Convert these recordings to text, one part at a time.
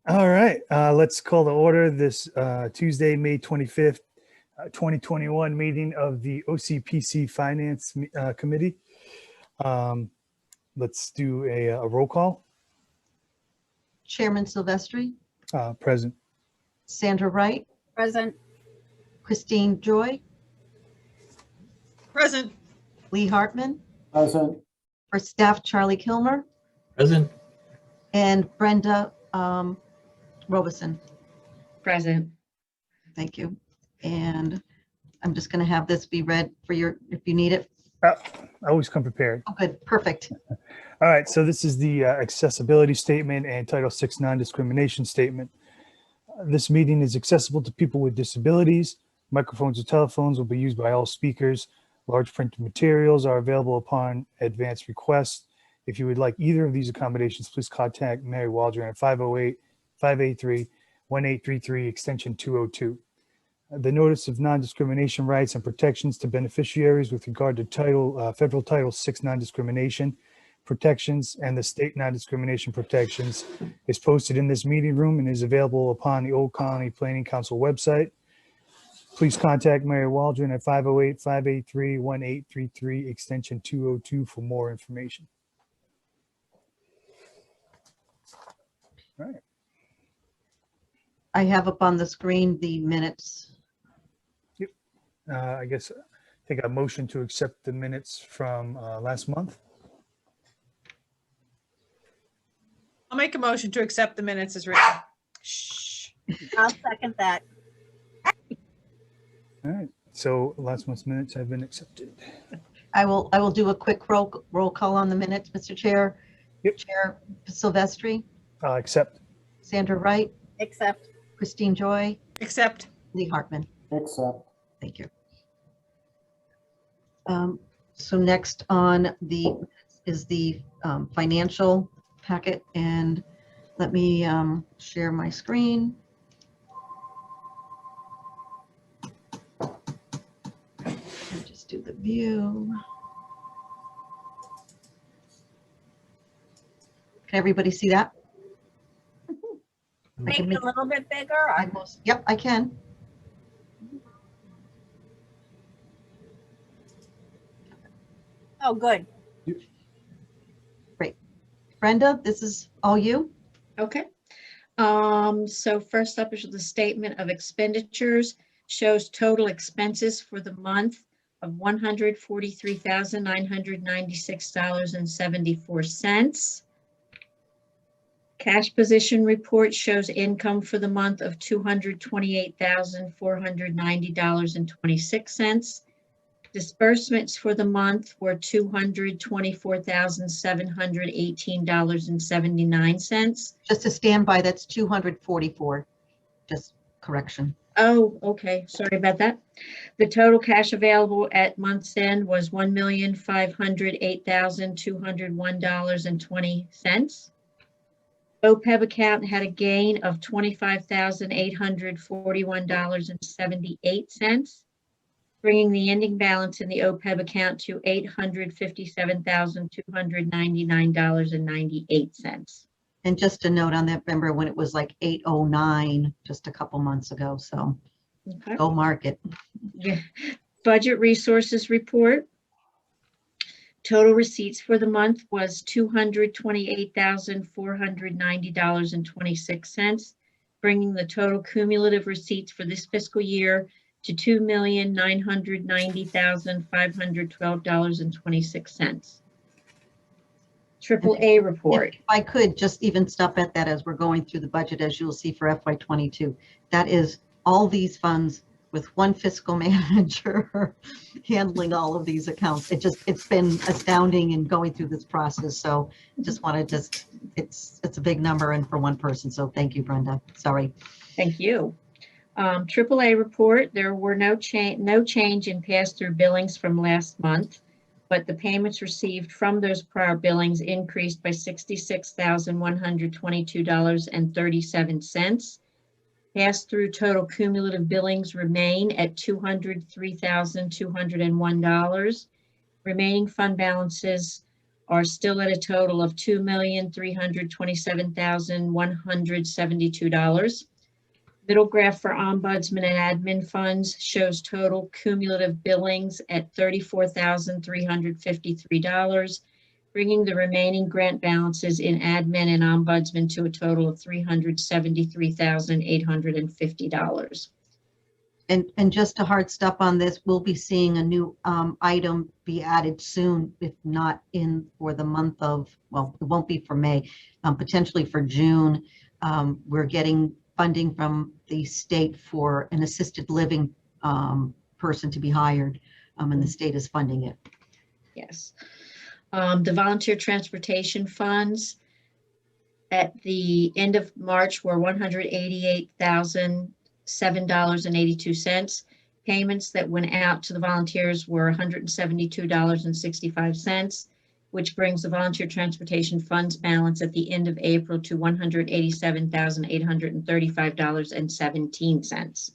All right, let's call to order this Tuesday, May 25th, 2021 meeting of the OCPC Finance Committee. Let's do a roll call. Chairman Silvestri, Present. Sandra Wright, Present. Christine Joy, Present. Lee Hartman, Present. for staff Charlie Kilmer, Present. and Brenda Robeson. Present. Thank you. And I'm just going to have this be read for your, if you need it. I always come prepared. Oh, good, perfect. All right, so this is the accessibility statement and Title VI non-discrimination statement. This meeting is accessible to people with disabilities. Microphones or telephones will be used by all speakers. Large printed materials are available upon advance request. If you would like either of these accommodations, please contact Mary Waldron at 508-583-1833, extension 202. The notice of non-discrimination rights and protections to beneficiaries with regard to federal Title VI non-discrimination protections and the state non-discrimination protections is posted in this meeting room and is available upon the Old Colony Planning Council website. Please contact Mary Waldron at 508-583-1833, extension 202 for more information. All right. I have up on the screen the minutes. I guess take a motion to accept the minutes from last month. I'll make a motion to accept the minutes as written. Shh. I'll second that. All right, so last month's minutes have been accepted. I will do a quick roll call on the minutes, Mr. Chair. Yep. Chair Silvestri, Accept. Sandra Wright, Accept. Christine Joy, Accept. Lee Hartman. Accept. Thank you. So next on is the financial packet, and let me share my screen. And just do the view. Can everybody see that? I Make can it make a little bit bigger. Yep, I can. Oh, good. Brenda, this is all you. Okay. So first up is the statement of expenditures, shows total expenses for the month of $143,996.74. Cash position report shows income for the month of $228,490.26. Disbursements for the month were $224,718.79. Just to stand by, that's 244. Just correction. Oh, okay. Sorry about that. The total cash available at month's end was $1,508,201.20. OPEB account had a gain of $25,841.78, bringing the ending balance in the OPEB account to $857,299.98. And just a note on that, remember when it was like 809 just a couple months ago, so Okay. go market. Yeah. Budget resources report. Total receipts for the month was $228,490.26, bringing the total cumulative receipts for this fiscal year to $2,990,512.26. AAA report. If I could just even stop at that as we're going through the budget, as you'll see for FY22, that is all these funds with one fiscal manager handling all of these accounts. It's been astounding in going through this process. So just wanted to, it's a big number and for one person. So thank you, Brenda. Sorry. Thank you. AAA report, there were no change in pass-through billings from last month, but the payments received from those prior billings increased by $66,122.37. Pass-through total cumulative billings remain at $203,201. Remaining fund balances are still at a total of $2,327,172. Middle graph for ombudsman and admin funds shows total cumulative billings at $34,353, bringing the remaining grant balances in admin and ombudsman to a total of $373,850. And just a hard stop on this, we'll be seeing a new item be added soon, if not in for the month of, well, it won't be for May, potentially for June. We're getting funding from the state for an assisted living person to be hired, and the state is funding it. Yes. The volunteer transportation funds at the end of March were $188,007.82. Payments that went out to the volunteers were $172.65, which brings the volunteer transportation funds balance at the end of April to $187,835.17.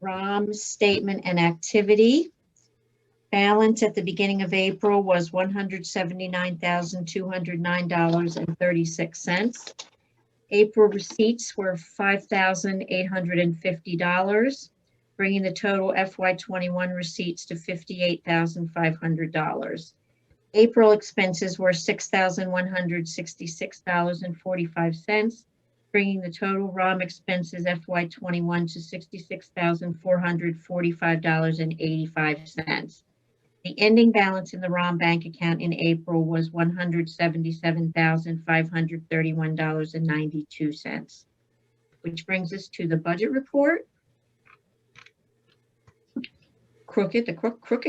ROM statement and activity. Balance at the beginning of April was $179,209.36. April receipts were $5,850, bringing the total FY21 receipts to $58,500. April expenses were $6,166.45, bringing the total ROM expenses FY21 to $66,445.85. The ending balance in the ROM bank account in April was $177,531.92, which brings us to the budget report. Crooked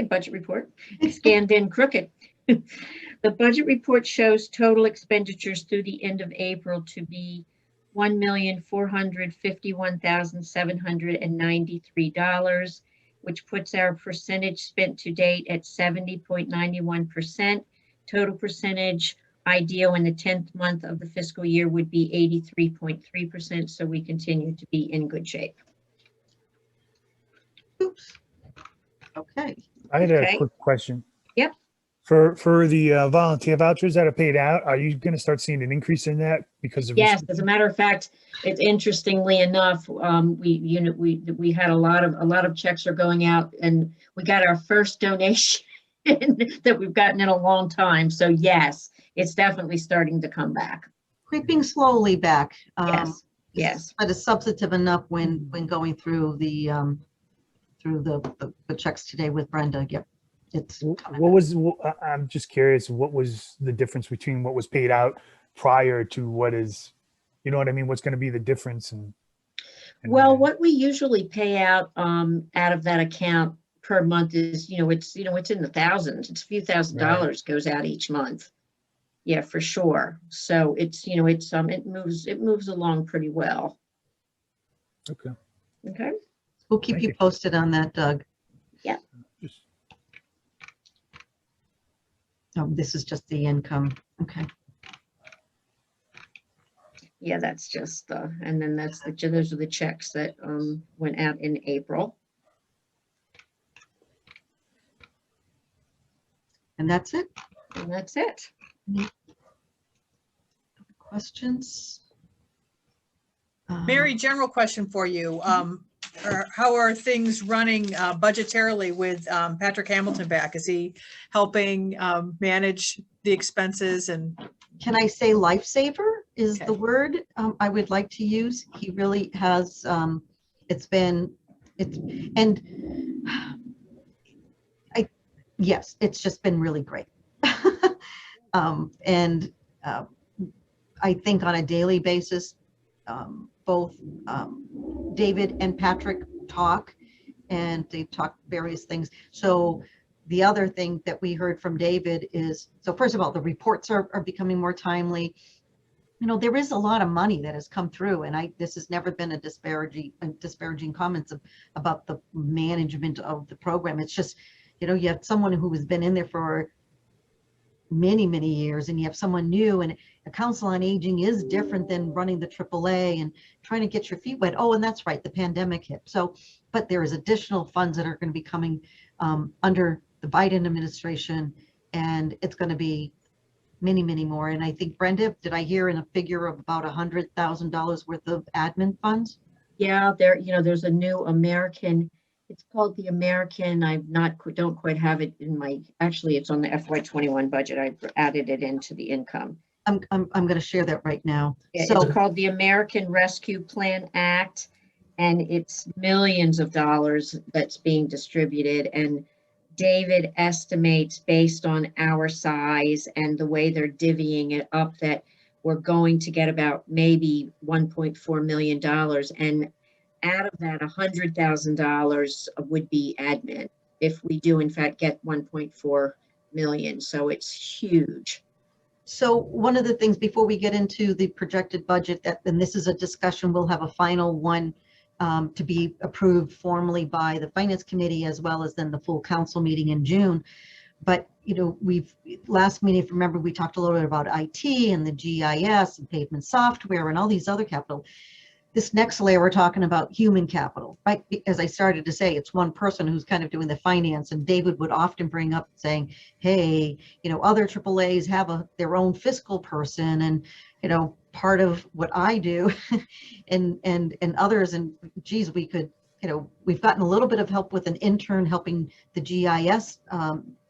budget report, scanned in crooked. The budget report shows total expenditures through the end of April to be $1,451,793, which puts our percentage spent to date at 70.91%. Total percentage ideal in the 10th month of the fiscal year would be 83.3%, so we continue to be in good shape. Oops. Okay. I had Okay. a quick question. Yep. For the volunteer vouchers that are paid out, are you going to start seeing an increase in that because of? Yes, as a matter of fact, it's interestingly enough, we had a lot of checks are going out, and we got our first donation that we've gotten in a long time. So yes, it's definitely starting to come back. Creeping slowly back. Yes, yes. But it's substantive enough when going through the checks today with Brenda. Yep. It's I'm just curious, what was the difference between what was paid out prior to what is, you know what I mean? What's going to be the difference? And Well, what we usually pay out of that account per month is, it's in the thousands. It's a few $1,000s goes out each month. Yeah, for sure. So it's, it moves along pretty well. Okay. Okay. We'll keep Thank you you. posted on that, Doug. Yeah. Just- Oh, this is just the income. Okay. Yeah, that's just and then those are the checks that went out in April. And that's it. And that's it. Questions? Mary, general question for you. How are things running budgetarily with Patrick Hamilton back? Is he helping manage the expenses? And Can I say lifesaver is Okay. the word I would like to use. He really has, yes, it's just been really great. I think on a daily basis, both David and Patrick talk, and they talk various things. So the other thing that we heard from David is, so first of all, the reports are becoming more timely. There is a lot of money that has come through, and this has never been a disparaging comments about the management of the program. It's just, you have someone who has been in there for many, many years, and you have someone new, and a council on aging is different than running the AAA and trying to get your feet wet. Oh, and that's right, the pandemic hit. So, but there is additional funds that are going to be coming under the Biden administration, and it's going to be many, many more. And I think, Brenda, did I hear in a figure of about $100,000 worth of admin funds? Yeah, there, there's a new American, it's called the American, don't quite have it in my, actually, it's on the FY21 budget. I added it into the income. I'm going to share that right now. Yeah, So it's called the American Rescue Plan Act, and it's millions of dollars that's being distributed. And David estimates, based on our size and the way they're divvying it up, that we're going to get about maybe $1.4 million. And out of that, $100,000 would be admin if we do in fact get 1.4 million. So it's huge. So one of the things before we get into the projected budget, and this is a discussion, we'll have a final one to be approved formally by the Finance Committee, as well as then the full council meeting in June. But, last meeting, if you remember, we talked a little bit about IT and the GIS and pavement software and all these other capital. This next layer, we're talking about human capital, right? As I started to say, it's one person who's kind of doing the finance, and David would often bring up saying, hey, other AAAs have their own fiscal person, and, part of what I do and others, and geez, we could, we've gotten a little bit of help with an intern helping the GIS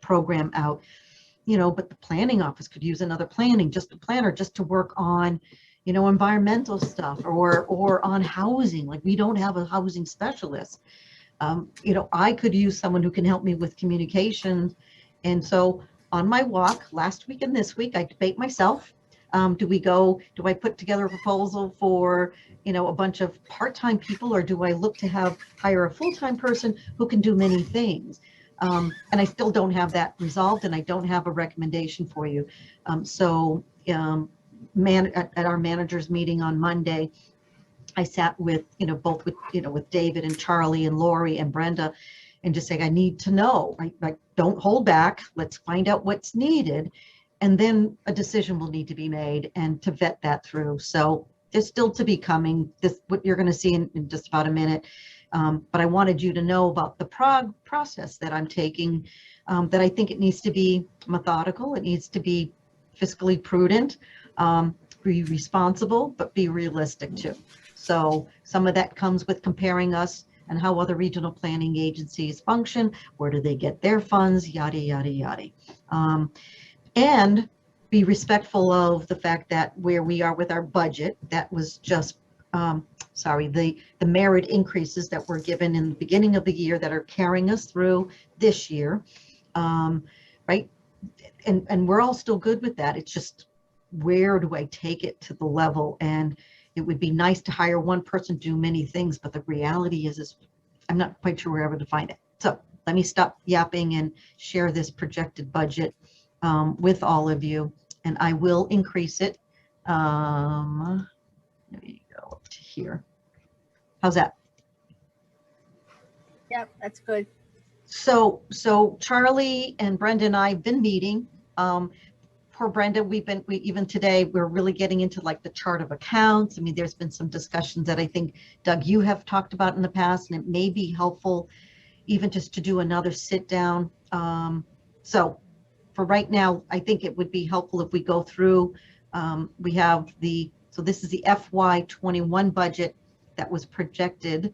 program out, but the planning office could use another planner just to work on environmental stuff or on housing. Like, we don't have a housing specialist. I could use someone who can help me with communications. And so on my walk last week and this week, I debate myself. Do I put together a proposal for, a bunch of part-time people, or do I look to hire a full-time person who can do many things? And I still don't have that resolved, and I don't have a recommendation for you. At our managers meeting on Monday, I sat with, both with David and Charlie and Lori and Brenda, and just saying, I need to know, like, don't hold back. Let's find out what's needed. And then a decision will need to be made and to vet that through. So there's still to be coming, what you're going to see in just about a minute. But I wanted you to know about the process that I'm taking, that I think it needs to be methodical. It needs to be fiscally prudent, be responsible, but be realistic too. So some of that comes with comparing us and how other regional planning agencies function, where do they get their funds, yada, yada, yada. And be respectful of the fact that where we are with our budget, that was just, the merit increases that were given in the beginning of the year that are carrying us through this year, right? And we're all still good with that. It's just, where do I take it to the level? And it would be nice to hire one person to do many things, but the reality is I'm not quite sure where to find it. So let me stop yapping and share this projected budget with all of you, and I will increase it. There you go, up to here. How's that? Yep, that's good. So Charlie and Brenda and I have been meeting. Poor Brenda, even today, we're really getting into like the chart of accounts. I mean, there's been some discussions that I think, Doug, you have talked about in the past, and it may be helpful even just to do another sit down. So for right now, I think it would be helpful if we go through, we have so this is the FY21 budget that was projected.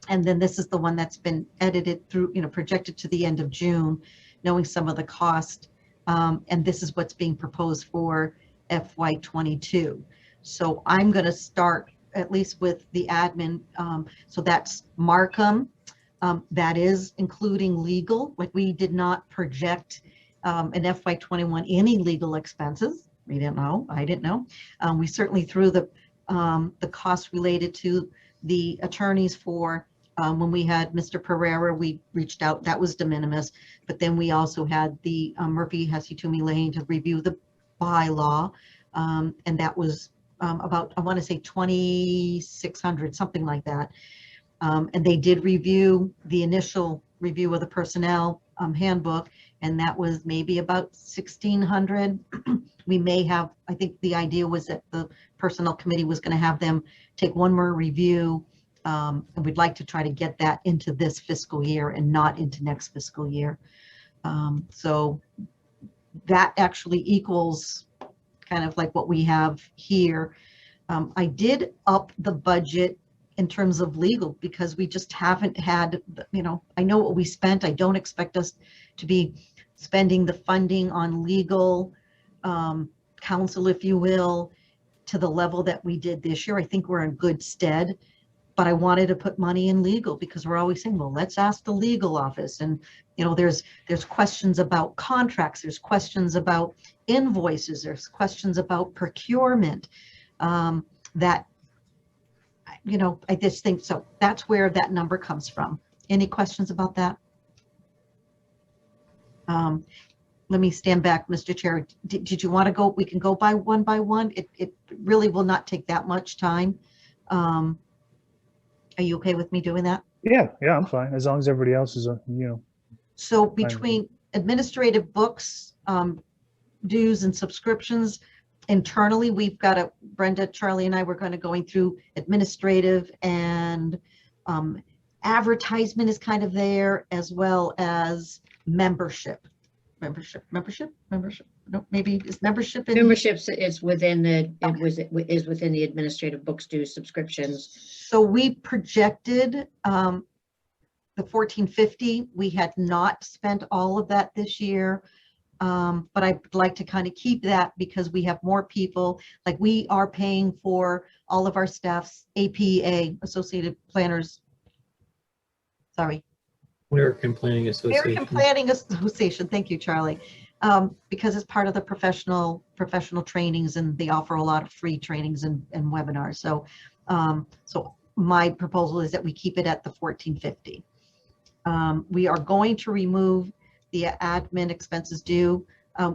And then this is the one that's been edited through, projected to the end of June, knowing some of the cost. And this is what's being proposed for FY22. So I'm going to start at least with the admin. So that's Markham. That is including legal. Like, we did not project in FY21 any legal expenses. We didn't know. I didn't know. We certainly threw the costs related to the attorneys for when we had Mr. Pereira, we reached out, that was de minimis. But then we also had the Murphy Hesse Toomey Lane to review the bylaw. And that was about, I want to say 2,600, something like that. And they did review the initial review of the personnel handbook, and that was maybe about 1,600. We may have, I think the idea was that the personnel committee was going to have them take one more review, and we'd like to try to get that into this fiscal year and not into next fiscal year. So that actually equals kind of like what we have here. I did up the budget in terms of legal because we just haven't had, I know what we spent. I don't expect us to be spending the funding on legal counsel, if you will, to the level that we did this year. I think we're in good stead, but I wanted to put money in legal because we're always saying, well, let's ask the legal office. And, there's questions about contracts, there's questions about invoices, there's questions about procurement that, I just think so. That's where that number comes from. Any questions about that? Let me stand back, Mr. Chair. Did you want to go? We can go by one. It really will not take that much time. Are you okay with me doing that? Yeah, I'm fine, as long as everybody else is, So between administrative books, dues and subscriptions, internally, we've got Brenda, Charlie, and I were going through administrative, and advertisement is kind of there, as well as membership. No, maybe is membership in Memberships is within the, is within the administrative books, dues, subscriptions. So we projected the 1450. We had not spent all of that this year. But I'd like to kind of keep that because we have more people. Like, we are paying for all of our staff's APA, Associated Planners. Sorry. American Planning Association. American Planning Association. Thank you, Charlie. Because it's part of the professional trainings, and they offer a lot of free trainings and webinars. So, so my proposal is that we keep it at the 1450. We are going to remove the admin expenses due.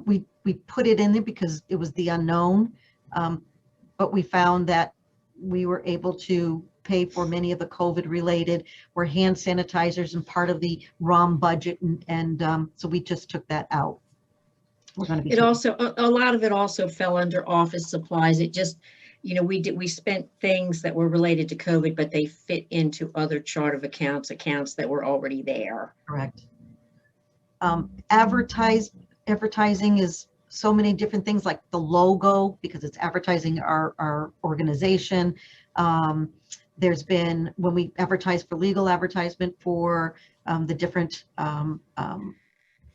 We put it in there because it was the unknown, but we found that we were able to pay for many of the COVID related, were hand sanitizers and part of the ROM budget, and so we just took that out. We're going to be. It also, a lot of it also fell under office supplies. It just, we spent things that were related to COVID, but they fit into other chart of accounts that were already there. Correct. Advertising is so many different things, like the logo, because it's advertising our organization. There's been, when we advertise for legal advertisement for the different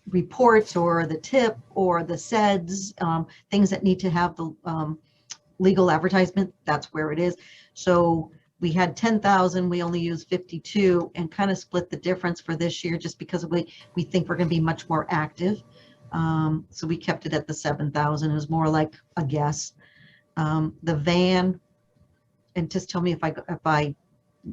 reports or the tip or the SEDS, things that need to have the legal advertisement, that's where it is. So we had 10,000, we only used 52, and kind of split the difference for this year just because we think we're going to be much more active. So we kept it at the 7,000. It was more like a guess. The van, and just tell me if I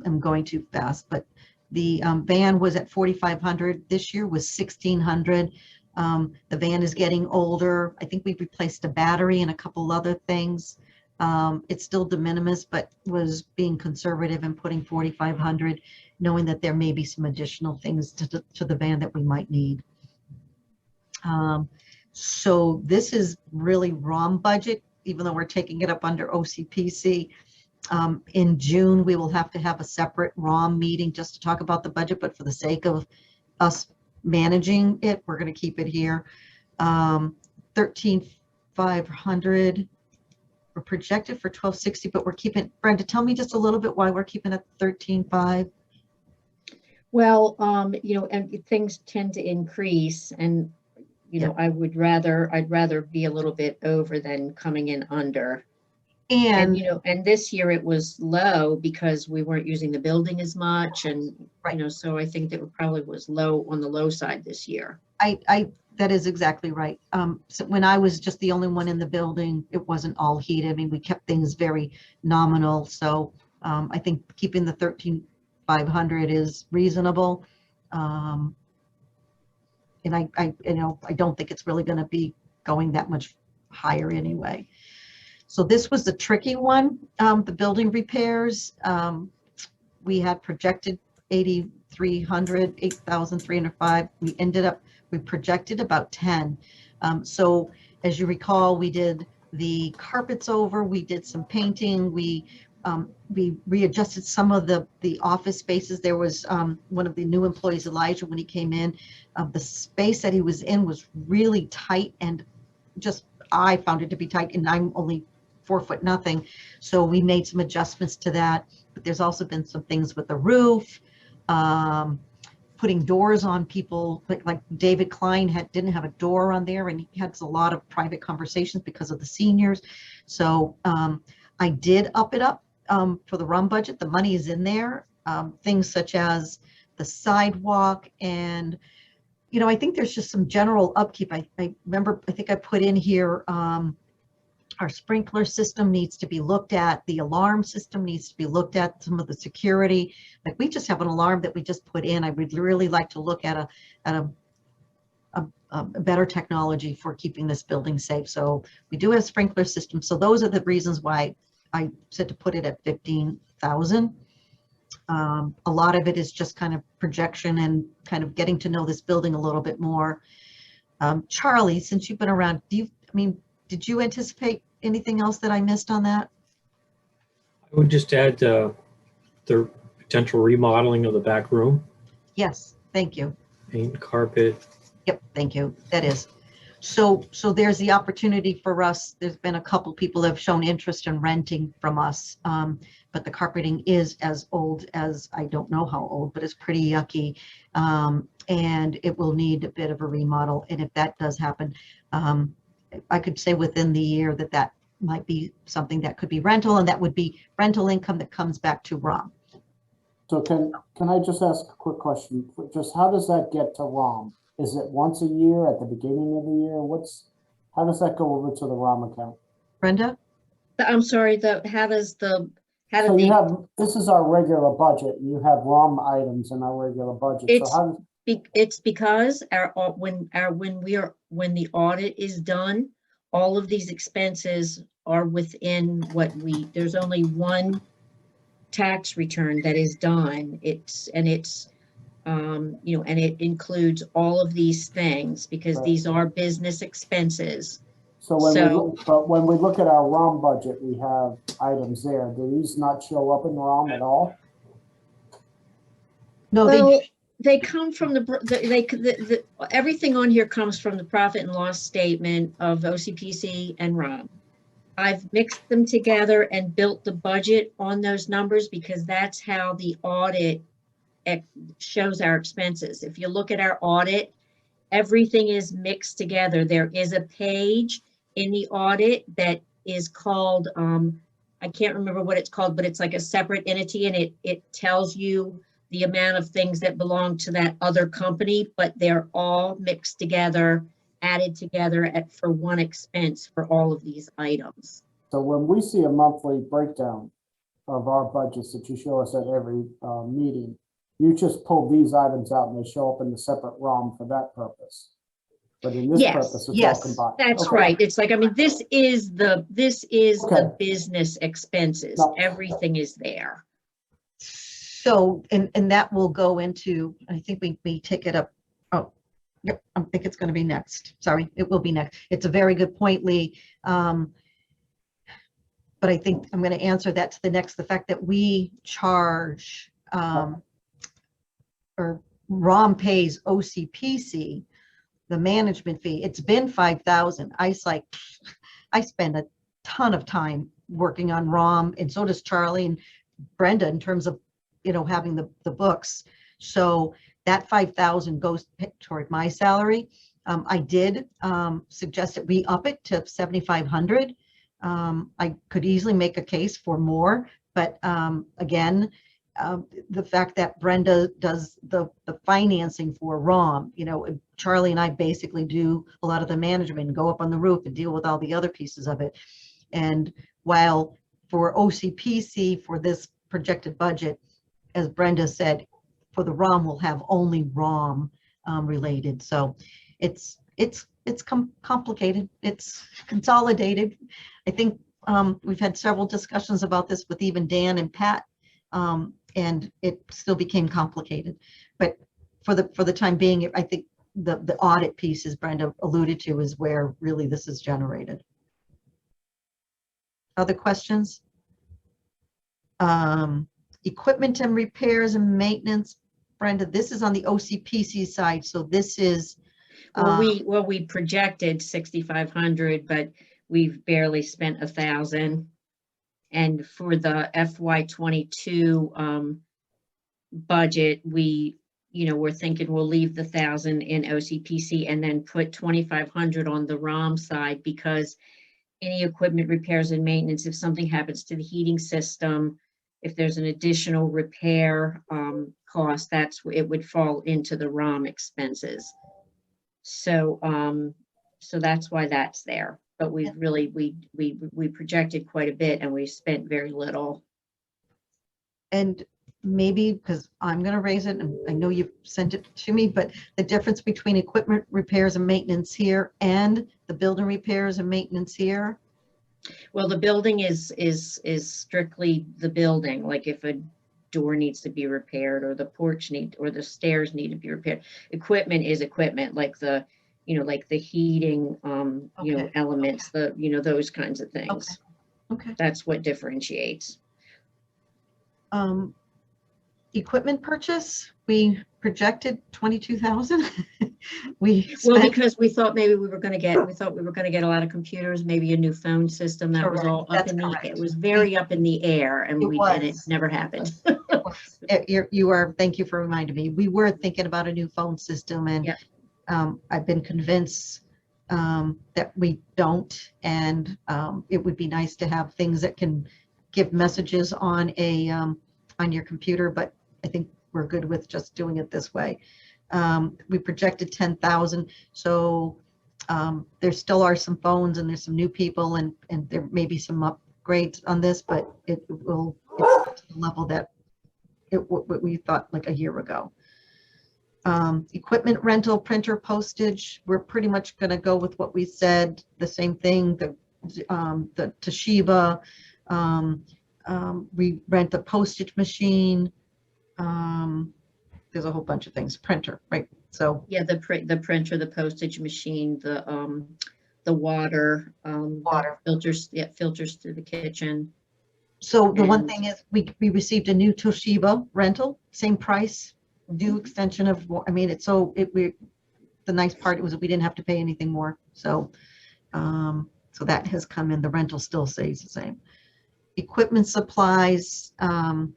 am going too fast, but the van was at 4,500. This year was 1,600. The van is getting older. I think we replaced a battery and a couple other things. It's still de minimis, but was being conservative and putting 4,500, knowing that there may be some additional things to the van that we might need. So this is really ROM budget, even though we're taking it up under OCPC. In June, we will have to have a separate ROM meeting just to talk about the budget, but for the sake of us managing it, we're going to keep it here. 13,500. We're projected for 1260, but we're keeping, Brenda, tell me just a little bit why we're keeping it 13,500. Well, and things tend to increase, and I'd rather be a little bit over than coming in under. And and this year it was low because we weren't using the building as much, and right. So I think that it probably was low on the low side this year. That is exactly right. So when I was just the only one in the building, it wasn't all heated. I mean, we kept things very nominal. So I think keeping the 13,500 is reasonable. And I don't think it's really going to be going that much higher anyway. So this was the tricky one, the building repairs. We had projected 8,300, 8,305. We projected about 10. So as you recall, we did the carpets over, we did some painting, we we readjusted some of the office spaces. There was one of the new employees, Elijah, when he came in, the space that he was in was really tight, and just I found it to be tight, and I'm only 4 foot nothing. So we made some adjustments to that. But there's also been some things with the roof, putting doors on people, like David Klein didn't have a door on there, and he had a lot of private conversations because of the seniors. So I did up it up for the RUM budget. The money is in there. Things such as the sidewalk, and I think there's just some general upkeep. I remember, I think I put in here, our sprinkler system needs to be looked at. The alarm system needs to be looked at. Some of the security, like we just have an alarm that we just put in. I would really like to look at a better technology for keeping this building safe. So we do have a sprinkler system. So those are the reasons why I said to put it at 15,000. A lot of it is just kind of projection and kind of getting to know this building a little bit more. Charlie, since you've been around, did you anticipate anything else that I missed on that? I would just add the potential remodeling of the back room, Yes, thank you. paint, carpet. Yep, thank you. That is. So there's the opportunity for us. There's been a couple people that have shown interest in renting from us, but the carpeting is as old as, I don't know how old, but it's pretty yucky, and it will need a bit of a remodel. And if that does happen, I could say within the year that might be something that could be rental, and that would be rental income that comes back to ROM. So can I just ask a quick question? Just how does that get to ROM? Is it once a year at the beginning of the year? How does that go over to the ROM account? Brenda? I'm sorry, So you have, this is our regular budget. You have ROM items in our regular budget. It's- So how, it's because when the audit is done, all of these expenses are within there's only one tax return that is done. And it includes all of these things because Right. these are business expenses. so when we look at our ROM budget, we have items there. Do these not show up in ROM at all? No, Well, they come from everything on here comes from the profit and loss statement of OCPC and ROM. I've mixed them together and built the budget on those numbers because that's how the audit shows our expenses. If you look at our audit, everything is mixed together. There is a page in the audit that is called, I can't remember what it's called, but it's like a separate entity, and it tells you the amount of things that belong to that other company, but they're all mixed together, added together for one expense for all of these items. So when we see a monthly breakdown of our budgets that you show us at every meeting, you just pull these items out and they show up in the separate ROM for that purpose. But in this Yes, purpose, it's yes, all combined. That's Okay. right. It's like, this is the Okay. business expenses. No. Everything is there. so, and that will go into, I think we take it up. Oh, yep, I think it's going to be next. Sorry, it will be next. It's a very good point, Lee. But I think I'm going to answer that to the fact that we charge, or ROM pays OCPC, the management fee. It's been 5,000. I spend a ton of time working on ROM, and so does Charlie and Brenda in terms of, having the books. So that 5,000 goes toward my salary. I did suggest that we up it to 7,500. I could easily make a case for more, but again, the fact that Brenda does the financing for ROM, Charlie and I basically do a lot of the management and go up on the roof and deal with all the other pieces of it. And while for OCPC, for this projected budget, as Brenda said, for the ROM, we'll have only ROM related. So it's complicated. It's consolidated. I think we've had several discussions about this with even Dan and Pat, and it still became complicated. But for the time being, I think the audit piece, as Brenda alluded to, is where really this is generated. Other questions? Equipment and repairs and maintenance, Brenda, this is on the OCPC side, so this is, Well, we projected 6,500, but we've barely spent 1,000. And for the FY22 budget, we're thinking we'll leave the 1,000 in OCPC and then put 2,500 on the ROM side, because any equipment repairs and maintenance, if something happens to the heating system, if there's an additional repair cost, it would fall into the ROM expenses. So that's why that's there. But we've really, we projected quite a bit and we spent very little. and maybe, because I'm gonna raise it, and I know you've sent it to me, but the difference between equipment repairs and maintenance here and the building repairs and maintenance here. Well, the building is strictly the building, like if a door needs to be repaired or the porch or the stairs need to be repaired. Equipment is equipment, like the heating, Okay. elements, those kinds of things. Okay. That's what differentiates. Equipment purchase, we projected 22,000. We Well, spent, because we thought maybe we were going to get a lot of computers, maybe a new phone system. That was Correct. all up That's in the, correct. it was very up in the air, and It it was. never happened. thank you for reminding me. We were thinking about a new phone system, and Yep. I've been convinced that we don't, and it would be nice to have things that can give messages on on your computer, but I think we're good with just doing it this way. We projected 10,000, so there still are some phones and there's some new people, and there may be some upgrades on this, but it's to the level that what we thought like a year ago. Equipment rental, printer, postage, we're pretty much going to go with what we said, the same thing, the Toshiba, we rent the postage machine. There's a whole bunch of things, printer, right? So Yeah, the printer, the postage machine, the water, water. filters through the kitchen. So the one And- thing is we received a new Toshiba rental, same price, new extension of, I mean, the nice part was that we didn't have to pay anything more. So, so that has come in, the rental still stays the same. Equipment supplies, I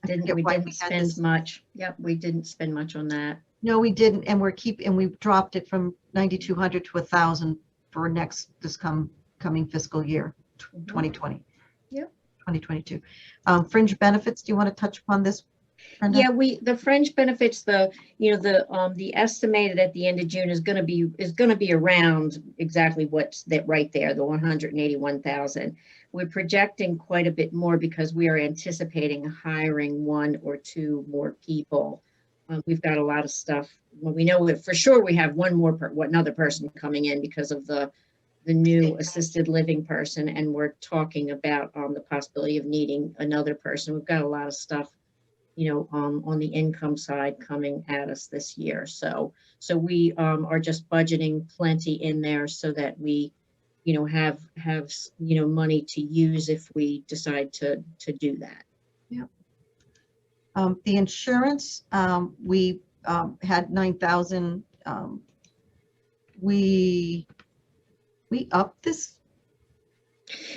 We forget why didn't we had spend this. much. Yep, we didn't spend much on that. No, we didn't, and we've dropped it from 9,200 to 1,000 for this coming fiscal year, 2020. Yep. 2022. Fringe benefits, do you want to touch upon this, Brenda? Yeah, the fringe benefits, the estimated at the end of June is going to be around exactly what's that right there, the 181,000. We're projecting quite a bit more because we are anticipating hiring 1 or 2 more people. We've got a lot of stuff. Well, we know for sure we have another person coming in because of the new assisted living person, and we're talking about the possibility of needing another person. We've got a lot of stuff, on the income side coming at us this year. So we are just budgeting plenty in there so that we, have money to use if we decide to do that. The insurance, we had 9,000. We upped this.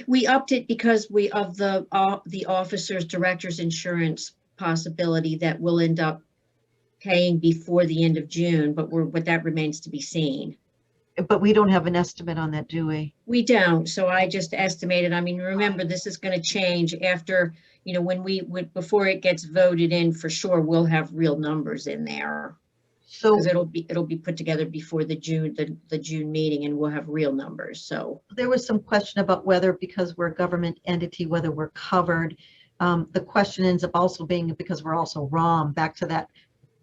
We upped it because of the officers' directors insurance possibility that we'll end up paying before the end of June, but that remains to be seen. But we don't have an estimate on that, do we? We don't. So I just estimated. I mean, remember, this is going to change after, before it gets voted in, for sure, we'll have real numbers in there. So Because it'll be put together before the June meeting, and we'll have real numbers. So there was some question about whether, because we're a government entity, whether we're covered. The question ends up also being because we're also ROM, back to that,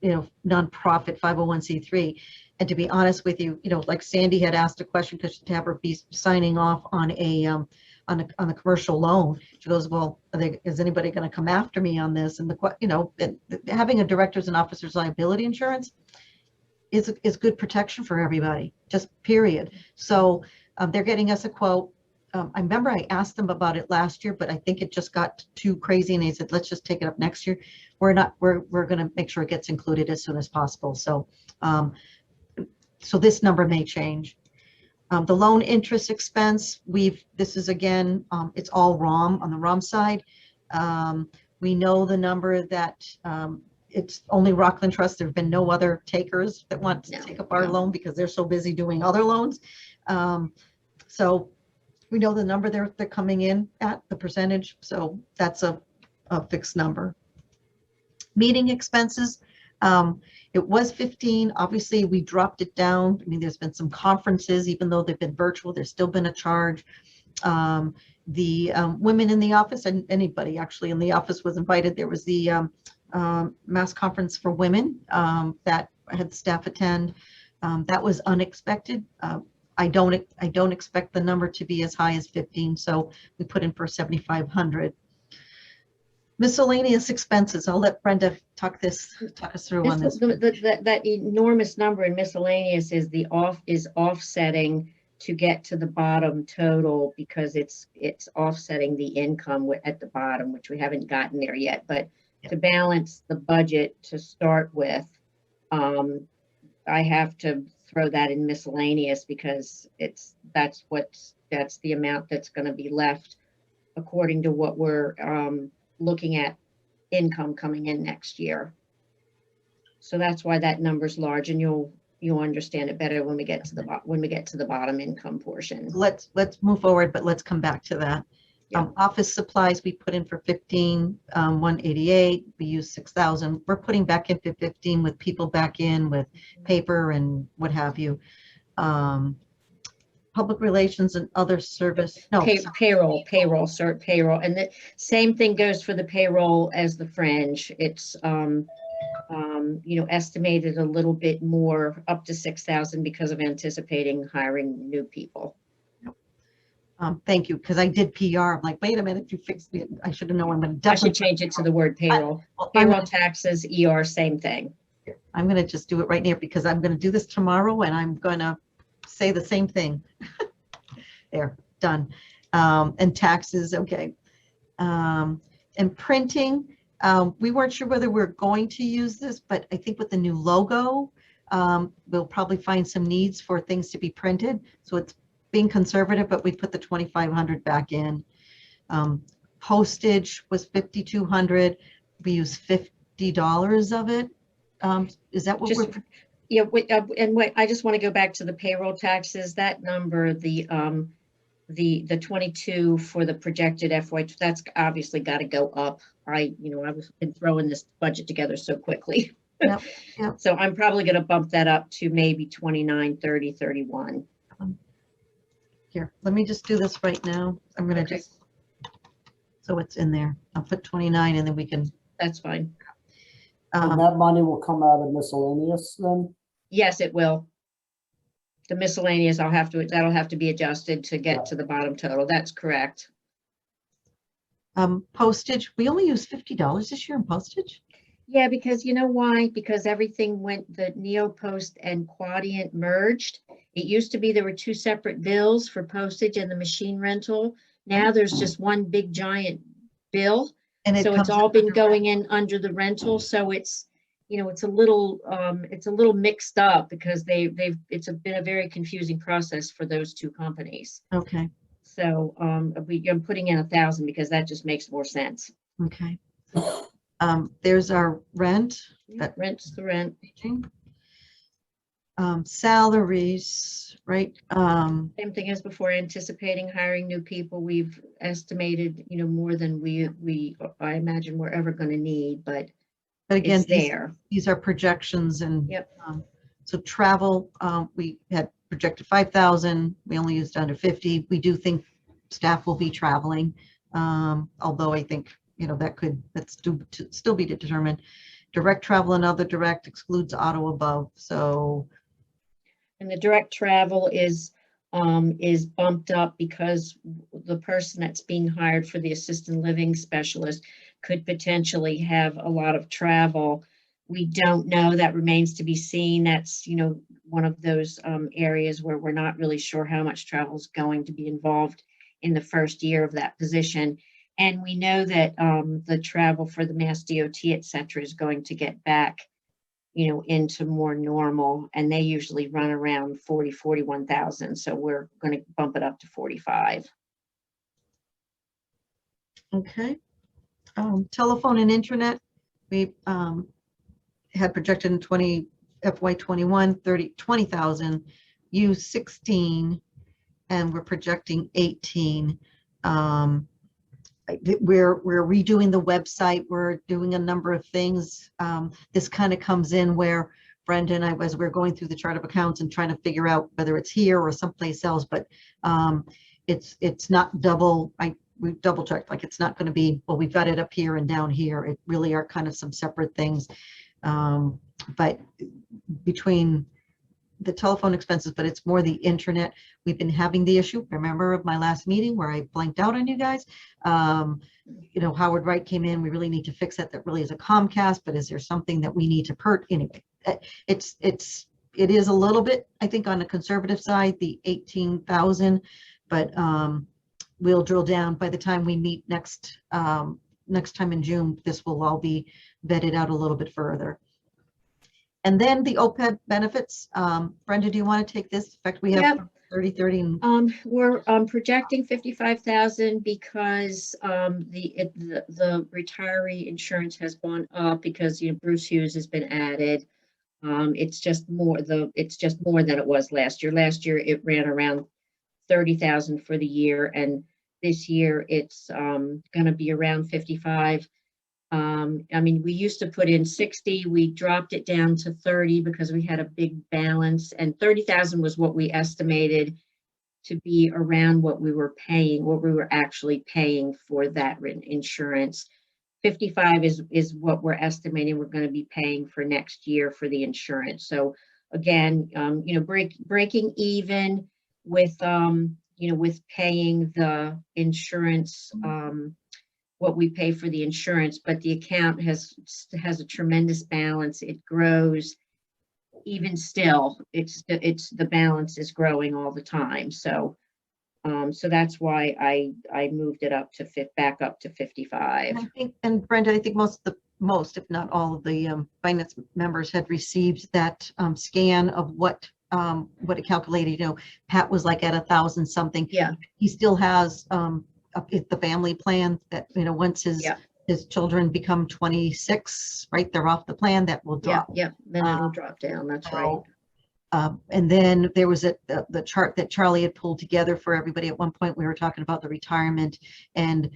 nonprofit 501c3. And to be honest with you, like Sandy had asked a question because to have her be signing off on a commercial loan. She goes, well, is anybody going to come after me on this? And having a directors and officers liability insurance is good protection for everybody, just period. So they're getting us a quote. I remember I asked them about it last year, but I think it just got too crazy and they said, let's just take it up next year. We're going to make sure it gets included as soon as possible. So, so this number may change. The loan interest expense, this is again, it's all ROM on the ROM side. We know the number that it's only Rockland Trust. There have been no other takers that want to take up our loan because they're so busy doing other loans. So we know the number they're coming in at, the percentage. So that's a fixed number. Meeting expenses. It was 15. Obviously, we dropped it down. I mean, there's been some conferences, even though they've been virtual, there's still been a charge. The women in the office, and anybody actually in the office was invited. There was the mass conference for women that had staff attend. That was unexpected. I don't expect the number to be as high as 15, so we put in for 7,500. Miscellaneous expenses. I'll let Brenda talk us through on this. That enormous number in miscellaneous is offsetting to get to the bottom total because it's offsetting the income at the bottom, which we haven't gotten there yet. But to balance the budget to start with, I have to throw that in miscellaneous because that's the amount that's going to be left according to what we're looking at income coming in next year. So that's why that number's large, and you'll understand it better when we get to the bottom income portion. Let's move forward, but let's come back to that. Yeah. Office supplies we put in for 15, 188. We used 6,000. We're putting back into 15 with people back in with paper and what have you. Public relations and other service. No, Payroll, and the same thing goes for the payroll as the fringe. It's estimated a little bit more, up to 6,000 because of anticipating hiring new people. thank you, because I did PR. I'm like, wait a minute, you fixed it. I should have known. I'm going to I definitely should change it to the word payroll. I'm Payroll, gonna- taxes, ER, same thing. I'm going to just do it right here because I'm going to do this tomorrow and I'm going to say the same thing. There, done. And taxes, okay. And printing, we weren't sure whether we're going to use this, but I think with the new logo, we'll probably find some needs for things to be printed. So it's being conservative, but we put the 2,500 back in. Postage was 5,200. We used $50 of it. Is that what Just- we're? Yeah, I just want to go back to the payroll taxes. That number, the 22 for the projected FY, that's obviously got to go up. I was been throwing this budget together so quickly. Yep, yep. So I'm probably going to bump that up to maybe 29, 30, 31. Here, let me just do this right now. I'm going to Okay. just, so it's in there. I'll put 29 and then we can. That's fine. And that money will come out of miscellaneous then? Yes, it will. The miscellaneous, that'll have to be adjusted to get to the bottom total. That's correct. Postage, we only used $50 this year in postage. Yeah, because you know why? Because everything went, the NeoPost and Quadient merged. It used to be there were two separate bills for postage and the machine rental. Now there's just one big giant bill. And it So comes it's all out been under going in under the rental. So it's a little mixed up because it's been a very confusing process for those two companies. Okay, So I'm putting in 1,000 because that just makes more sense. okay. There's our rent. That- Rent's the rent. Salaries, right? Same thing as before, anticipating hiring new people. We've estimated, more than I imagine we're ever going to need, but Again, it's there. these are projections and. Yep. So travel, we had projected 5,000. We only used under 50. We do think staff will be traveling. Although I think, that's still be determined. Direct travel and other direct excludes auto above. So. And the direct travel is bumped up because the person that's being hired for the assisted living specialist could potentially have a lot of travel. We don't know. That remains to be seen. That's, one of those areas where we're not really sure how much travel is going to be involved in the first year of that position. And we know that the travel for the Mass DOT, et cetera, is going to get back, into more normal. And they usually run around 41,000. So we're going to bump it up to 45. Okay. Telephone and internet, we had projected in FY 21, 20,000, used 16, and we're projecting 18. We're redoing the website. We're doing a number of things. This kind of comes in where Brenda and I, as we're going through the chart of accounts and trying to figure out whether it's here or someplace else, but it's not double. We've double checked, like it's not going to be, well, we've got it up here and down here. It really are kind of some separate things. But between the telephone expenses, but it's more the internet. We've been having the issue, remember, of my last meeting where I blanked out on you guys. Howard Wright came in. We really need to fix that. That really is a Comcast, but is there something that we need to anyway? It is a little bit, I think, on the conservative side, the 18,000, but we'll drill down by the time we meet next time in June. This will all be vetted out a little bit further. And then the OPEB benefits. Brenda, do you want to take this? In fact, we have 30. We're projecting 55,000 because the retiree insurance has gone up because Bruce Hughes has been added. It's just more than it was last year. Last year it ran around 30,000 for the year, and this year it's going to be around 55. We used to put in 60, we dropped it down to 30 because we had a big balance, and 30,000 was what we estimated to be around what we were actually paying for that insurance. 55 is what we're estimating we're going to be paying for next year for the insurance. So again, breaking even with, with paying the insurance, what we pay for the insurance, but the account has a tremendous balance. It grows. Even still, the balance is growing all the time. So that's why I moved it up to back up to 55. I think, and Brenda, I think most, if not all of the finance members had received that scan of what it calculated. Pat was like at 1,000 something. Yeah. He still has the family plan that, once his children become 26, right, they're off the plan, that will drop. Yeah, then it'll drop down. That's right. And then there was the chart that Charlie had pulled together for everybody. At one point, we were talking about the retirement and,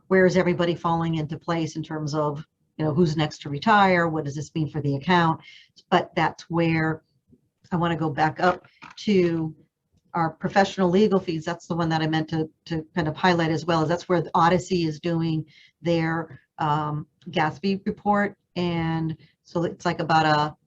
where is everybody falling into place in terms of, who's next to retire? What does this mean for the account? But that's where I want to go back up to our professional legal fees. That's the one that I meant to kind of highlight as well, as that's where the Odyssey is doing their Gatsby report. And so it's like about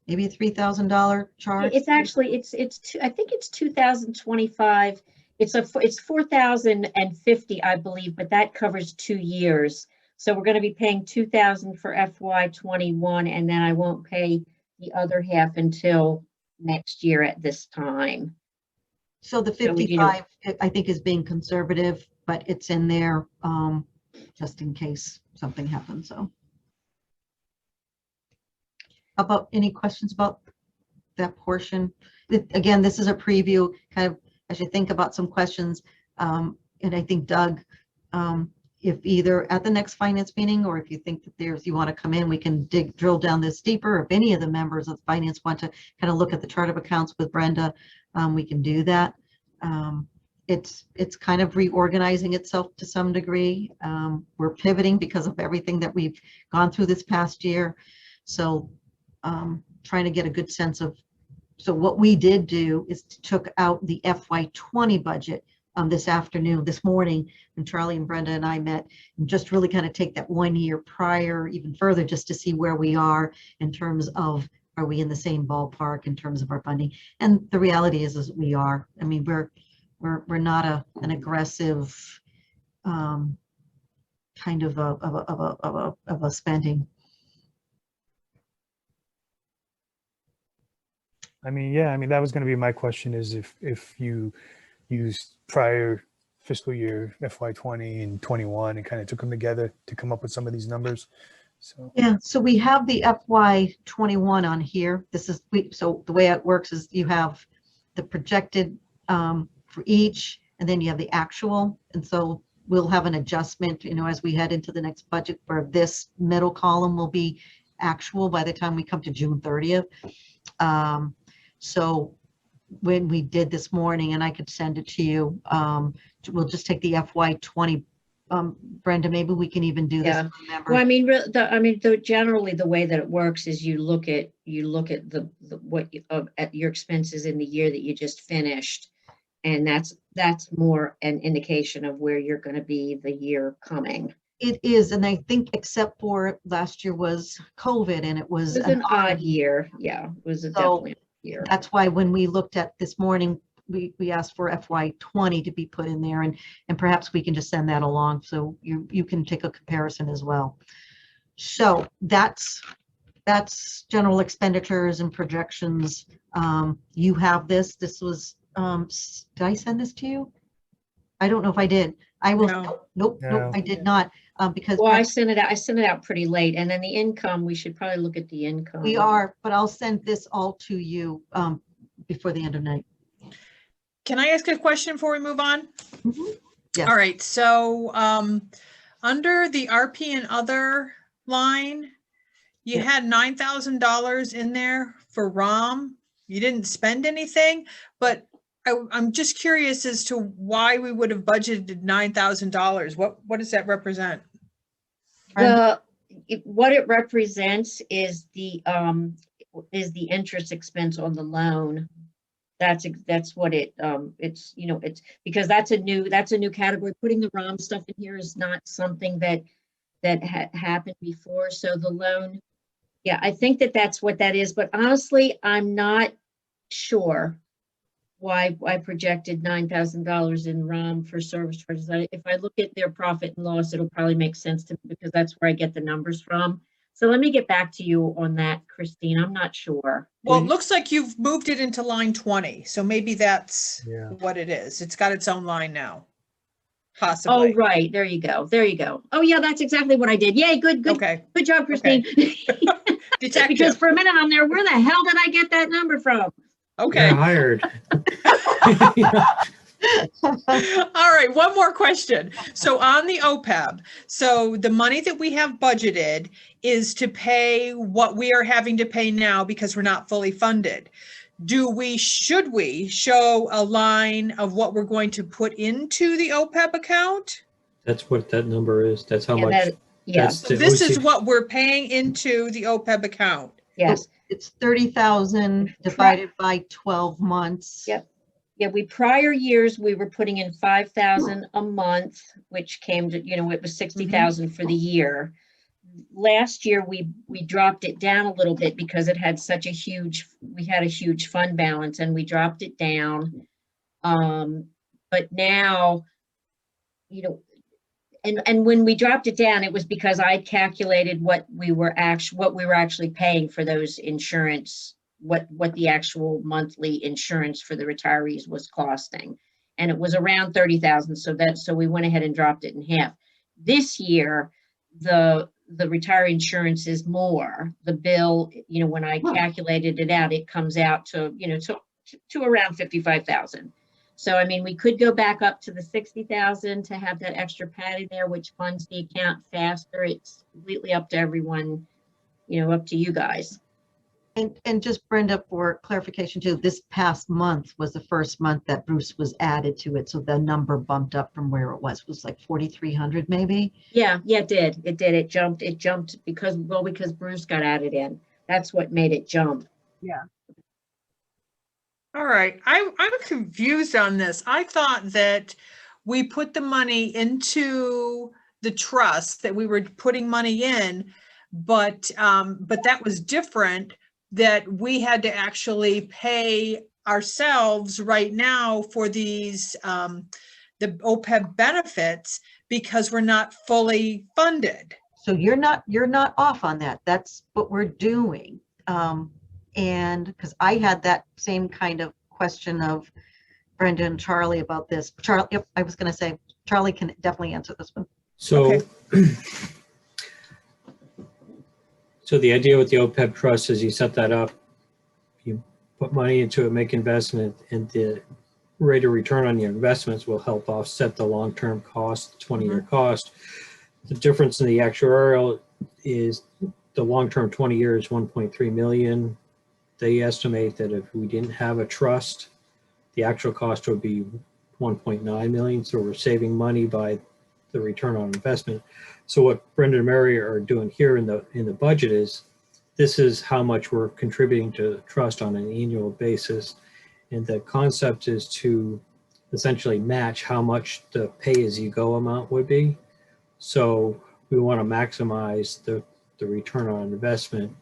maybe a $3,000 charge. It's actually, I think it's 2025. It's 4,050, I believe, but that covers 2 years. So we're going to be paying 2,000 for FY21, and then I won't pay the other half until next year at this time. So the 55, I think, is being conservative, but it's in there just in case something happens. So, how about any questions about that portion? Again, this is a preview, kind of as you think about some questions. And I think Doug, if either at the next finance meeting or if you think that you want to come in, we can drill down this deeper. If any of the members of finance want to kind of look at the chart of accounts with Brenda, we can do that. It's kind of reorganizing itself to some degree. We're pivoting because of everything that we've gone through this past year. So trying to get a good sense of, so what we did do is took out the FY20 budget this morning, when Charlie and Brenda and I met, and just really kind of take that 1 year prior even further, just to see where we are in terms of, are we in the same ballpark in terms of our funding? And the reality is we are. I mean, we're not an aggressive kind of a spending. I mean, yeah, I mean, that was going to be my question, is if you used prior fiscal year FY20 and 21 and kind of took them together to come up with some of these numbers. So Yeah, so we have the FY21 on here. This is, so the way it works is you have the projected for each, and then you have the actual. And so we'll have an adjustment, as we head into the next budget, where this middle column will be actual by the time we come to June 30th. So when we did this morning, and I could send it to you, we'll just take the FY20. Brenda, maybe we can even do this. Yeah. Remember. Well, generally the way that it works is you look at the what at your expenses in the year that you just finished, and that's more an indication of where you're going to be the year coming. It is, and I think except for last year was COVID, and it was an odd year. Yeah, it was definitely an odd year. That's why when we looked at this morning, we asked for FY20 to be put in there, and perhaps we can just send that along so you can take a comparison as well. So that's general expenditures and projections. You have this. This was, did I send this to you? I don't know if I did. I will. No. Nope, No. I did not. Because Well, I sent it out pretty late, and then the income, we should probably look at the income. we are, but I'll send this all to you before the end of night. Can I ask a question before we move on? Yes. All right, so under the RP and other line, you had $9,000 in there for ROM. You didn't spend anything, but I'm just curious as to why we would have budgeted $9,000. What does that represent? What it represents is the interest expense on the loan. That's what it's because that's a new category. Putting the ROM stuff in here is not something that had happened before. So the loan, yeah, I think that's what that is. But honestly, I'm not sure why I projected $9,000 in ROM for service charges. If I look at their profit and loss, it'll probably make sense to me because that's where I get the numbers from. So let me get back to you on that, Christine. I'm not sure. Well, it looks like you've moved it into line 20, so maybe that's what it is. It's got its own line now, possibly. Oh, right. There you go. Oh, yeah, that's exactly what I did. Yay, good. Okay. Good job, Christine. Detective. Because for a minute I'm there, where the hell did I get that number from? Okay. You're hired. All right, one more question. So on the OPEB, so the money that we have budgeted is to pay what we are having to pay now because we're not fully funded. Should we show a line of what we're going to put into the OPEB account? That's what that number is. That's how Yeah, much. Yes. So this is what we're paying into the OPEB account. Yes. It's 30,000 divided by 12 months. Yep. Yeah, prior years, we were putting in 5,000 a month, which came to, it was 60,000 for the year. Last year, we dropped it down a little bit because it had we had a huge fund balance and we dropped it down. But now, and when we dropped it down, it was because I calculated what we were actually paying for those insurance, what the actual monthly insurance for the retirees was costing. And it was around 30,000. So we went ahead and dropped it in half. This year, the retiree insurance is more. The bill, when I calculated it out, it comes out to, to around 55,000. So, I mean, we could go back up to the 60,000 to have that extra pad in there, which funds the account faster. It's completely up to everyone, up to you guys. And just Brenda, for clarification too, this past month was the first month that Bruce was added to it. So the number bumped up from where it was like 4,300 maybe. Yeah, it did. It jumped because Bruce got added in. That's what made it jump. Yeah. All right, I'm confused on this. I thought that we put the money into the trust, that we were putting money in, but that was different, that we had to actually pay ourselves right now for these, the OPEB benefits because we're not fully funded. So you're not off on that. That's what we're doing. And because I had that same kind of question of, Brenda and Charlie about this. Charlie, yep, I was going to say, Charlie can definitely answer this one. So, so the idea with the OPEB trust is you set that up, you put money into it, make investment, and the rate of return on your investments will help offset the long-term cost, 20-year cost. The difference in the actuarial is the long-term 20 years, 1.3 million. They estimate that if we didn't have a trust, the actual cost would be 1.9 million. So we're saving money by the return on investment. So what Brenda and Mary are doing here in the budget is, this is how much we're contributing to the trust on an annual basis. And the concept is to essentially match how much the pay-as-you-go amount would be. So we want to maximize the return on investment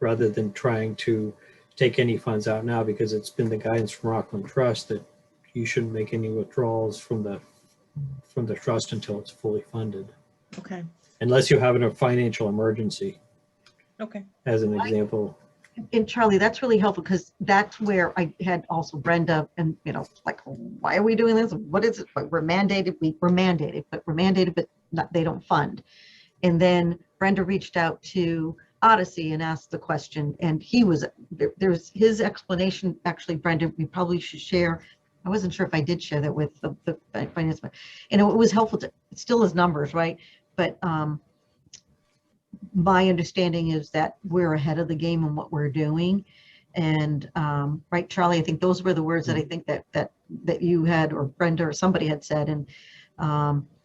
rather than trying to take any funds out now, because it's been the guidance from Rockland Trust that you shouldn't make any withdrawals from the trust until it's fully funded, Okay, unless you have a financial emergency, okay. as an example. And Charlie, that's really helpful, because that's where I had also Brenda and, like, why are we doing this? What is it? We're mandated, but not, they don't fund. And then Brenda reached out to Odyssey and asked the question, and he was, there's his explanation. Actually, Brenda, we probably should share. I wasn't sure if I did share that with the finance, but, it was helpful to, it still is numbers, right? But, my understanding is that we're ahead of the game in what we're doing. And right, Charlie, I think those were the words that I think that you had, or Brenda or somebody had said. And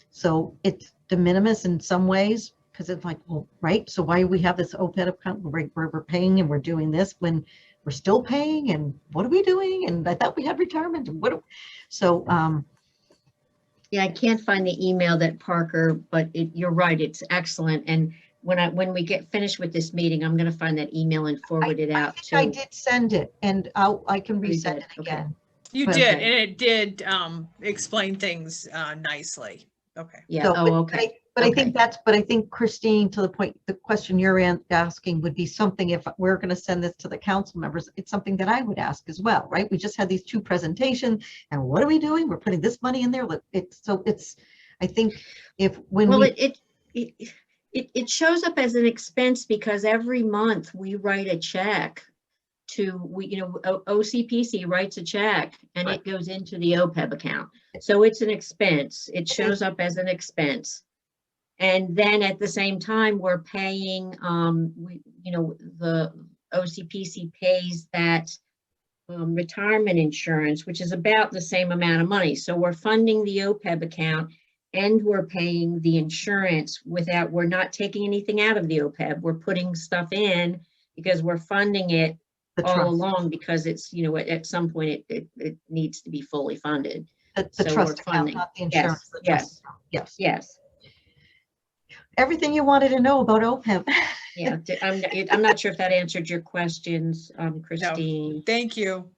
so it's de minimis in some ways, because it's like, well, right, so why do we have this OPEB account where we're paying and we're doing this when we're still paying, and what are we doing? And I thought we had retirement. And so Yeah, I can't find the email that Parker, but you're right, it's excellent. And when we get finished with this meeting, I'm going to find that email and forward it out to. I did send it, and I can Oh, you resend did? it again. You But- did, and it did explain things nicely. Okay. Yeah, So, oh, okay. But I Okay. think Christine, to the point, the question you're asking would be something, if we're going to send this to the council members, it's something that I would ask as well, right? We just had these two presentations, and what are we doing? We're putting this money in there. I think Well, it shows up as an expense because every month we write a check to, OCPC writes a check and it goes into the OPEB account. So it's an expense. It shows up as an expense. And then at the same time, we're paying, the OCPC pays that retirement insurance, which is about the same amount of money. So we're funding the OPEB account and we're paying the insurance we're not taking anything out of the OPEB. We're putting stuff in because we're funding it the all trust, along, because it's, at some point it needs to be fully funded. the so trust we're account, funding. not the insurance. The trust account. Yes. Yes. Everything you wanted to know about OPEB. Yeah, I'm not sure if that answered your questions, Christine. Thank you.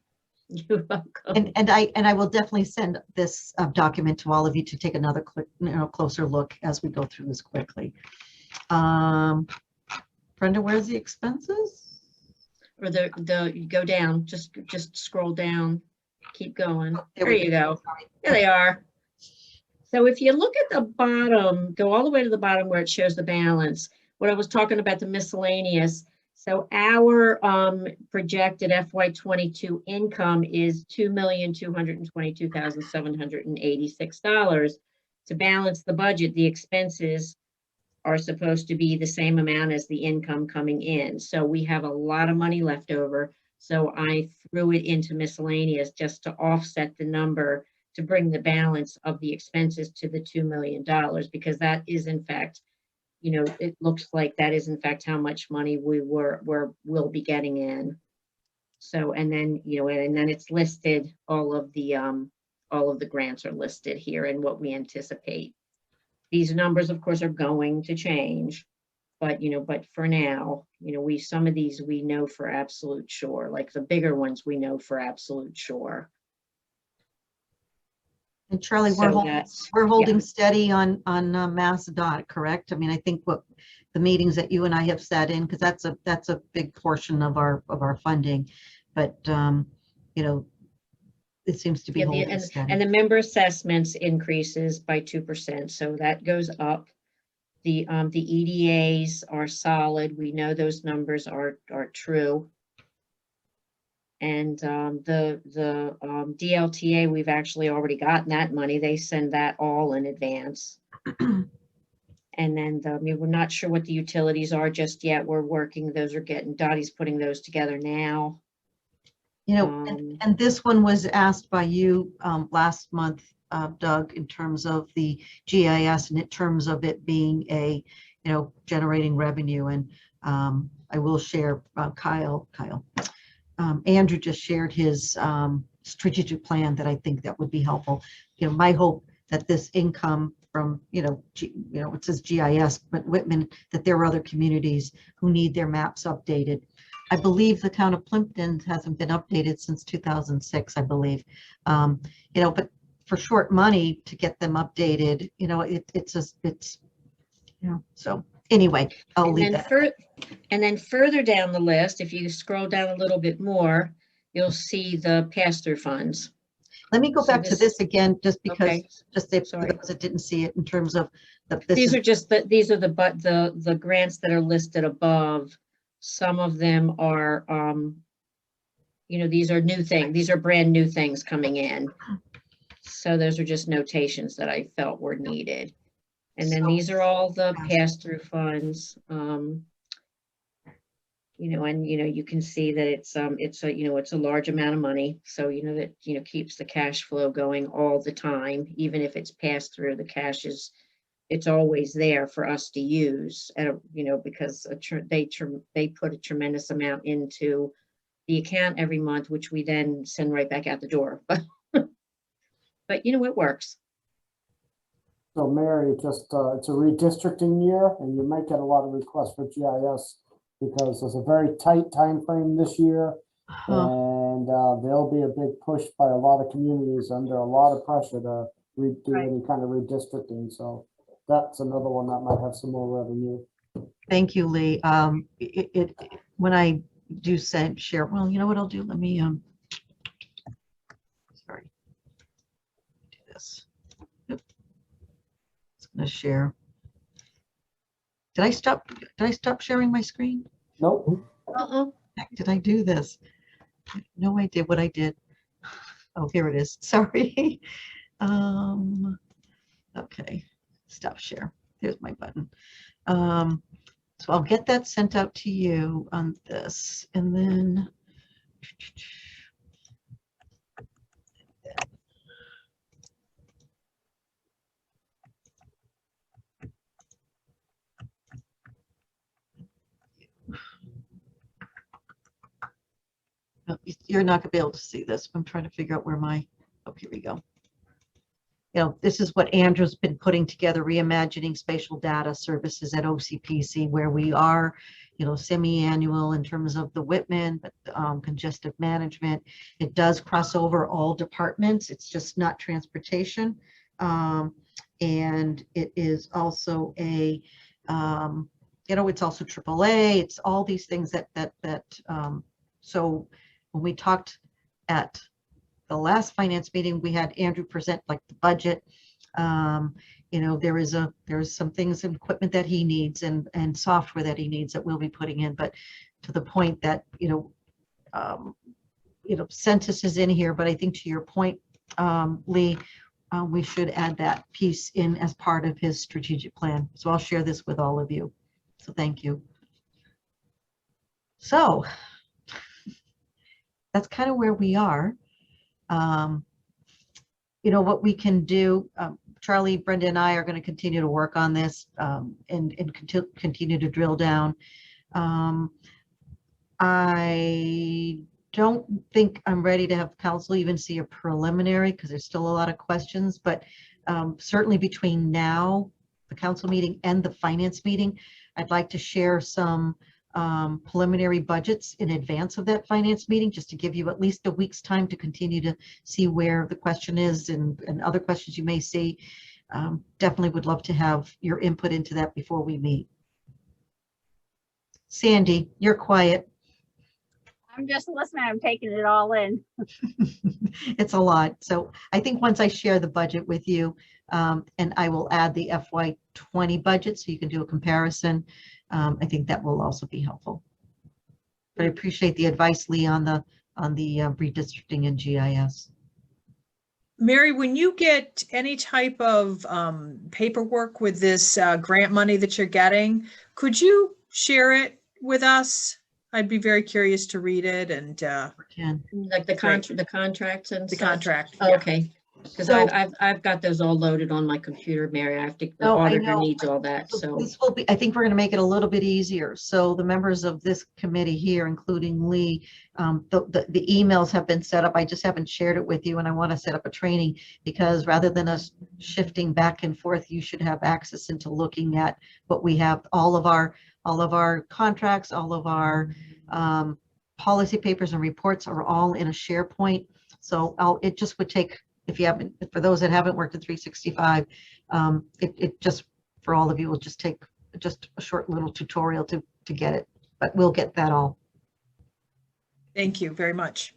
You're welcome. And I will definitely send this document to all of you to take another closer look as we go through this quickly. Brenda, where's the expenses? Or you go down, just scroll down, keep going. There we you go. Sorry. There they are. So if you look at the bottom, go all the way to the bottom where it shows the balance, what I was talking about, the miscellaneous. So our projected FY22 income is $2,222,786. To balance the budget, the expenses are supposed to be the same amount as the income coming in. So we have a lot of money left over. So I threw it into miscellaneous just to offset the number, to bring the balance of the expenses to the $2 million, because that is in fact, it looks like that is in fact how much money we'll be getting in. So, and then, and then it's listed, all of the grants are listed here and what we anticipate. These numbers, of course, are going to change, but, but for now, some of these we know for absolute sure, like the bigger ones we know for absolute sure. And Charlie, So we're holding steady on Mass Dot, correct? I mean, I think what the meetings that you and I have sat in, because that's a big portion of our funding. But it seems to be Yeah, holding and steady. the member assessments increases by 2%, so that goes up. The EDAs are solid. We know those numbers are true. And the DLTA, we've actually already gotten that money. They send that all in advance. And then we're not sure what the utilities are just yet. We're working, those are getting, Dottie's putting those together now. You know, and this one was asked by you last month, Doug, in terms of the GIS and in terms of it being a, you know, generating revenue. And I will share, Andrew just shared his strategic plan that I think that would be helpful. You know, my hope that this income from, you know, it says GIS, but Whitman, that there are other communities who need their maps updated. I believe the town of Plimpton hasn't been updated since 2006, I believe. You know, but for short money to get them updated, you know, it's, you know, so anyway, I'll And leave then that. and then further down the list, if you scroll down a little bit more, you'll see the pass-through funds. Let me go So back to this- this again, just because, Okay, just if sorry. those that didn't see it in terms of this These is are just the grants that are listed above. Some of them are, you know, these are new things. These are brand new things coming in. So those are just notations that I felt were needed. And then So- these are all the pass-through funds. You know, and you know, you can see that it's a, you know, it's a large amount of money. So, you know, that, you know, keeps the cash flow going all the time, even if it's passed through, the cash is, it's always there for us to use. And, you know, because they put a tremendous amount into the account every month, which we then send right back out the door. But you know, it works. So Mary, just, it's a redistricting year and you might get a lot of requests for GIS because there's a very tight time frame this year. And there'll be a big push by a lot of communities under a lot of pressure to do any kind of redistricting. So that's another one that might have some more revenue. Thank you, Lee. When I do share, well, you know what I'll do? Let me, sorry. Do this. Yep. It's gonna share. Did I stop sharing my screen? Nope. Heck, did I do this? No, I did what I did. Oh, here it is. Sorry. Okay, stop share. There's my button. So I'll get that sent out to you on this, and then no, you're not gonna be able to see this. I'm trying to figure out where my, oh, here we go. You know, this is what Andrew's been putting together, reimagining spatial data services at OCPC, where we are, you know, semi-annual in terms of the Whitman, but congestive management. It does cross over all departments. It's just not transportation. And it is also a, you know, it's also AAA. It's all these things so when we talked at the last finance meeting, we had Andrew present like the budget. You know, there's some things in equipment that he needs and software that he needs that we'll be putting in, but to the point that, you know, census is in here, but I think to your point, Lee, we should add that piece in as part of his strategic plan. So I'll share this with all of you. So thank you. So that's kind of where we are. You know, what we can do, Charlie, Brenda, and I are going to continue to work on this and continue to drill down. I don't think I'm ready to have council even see a preliminary because there's still a lot of questions, but certainly between now, the council meeting and the finance meeting, I'd like to share some preliminary budgets in advance of that finance meeting, just to give you at least a week's time to continue to see where the question is and other questions you may see. Definitely would love to have your input into that before we meet. Sandy, you're quiet. I'm just listening. I'm taking it all in. It's a lot. So I think once I share the budget with you, and I will add the FY20 budget so you can do a comparison, I think that will also be helpful. But I appreciate the advice, Lee, on the redistricting and GIS. Mary, when you get any type of paperwork with this grant money that you're getting, could you share it with us? I'd be very curious to read it and Ken. Like the contracts and the such? contract. Oh, yeah. okay, because So- I've got those all loaded on my computer, Mary. I have to, the No, I auditor know. needs all that, So so. this will be, I think we're going to make it a little bit easier. So the members of this committee here, including Lee, the emails have been set up. I just haven't shared it with you, and I want to set up a training because rather than us shifting back and forth, you should have access into looking at what we have, all of our contracts, all of our policy papers and reports are all in a SharePoint. So it just would take, if you haven't, for those that haven't worked at 365, it just, for all of you, will just take just a short little tutorial to get it, but we'll get that all. Thank you very much.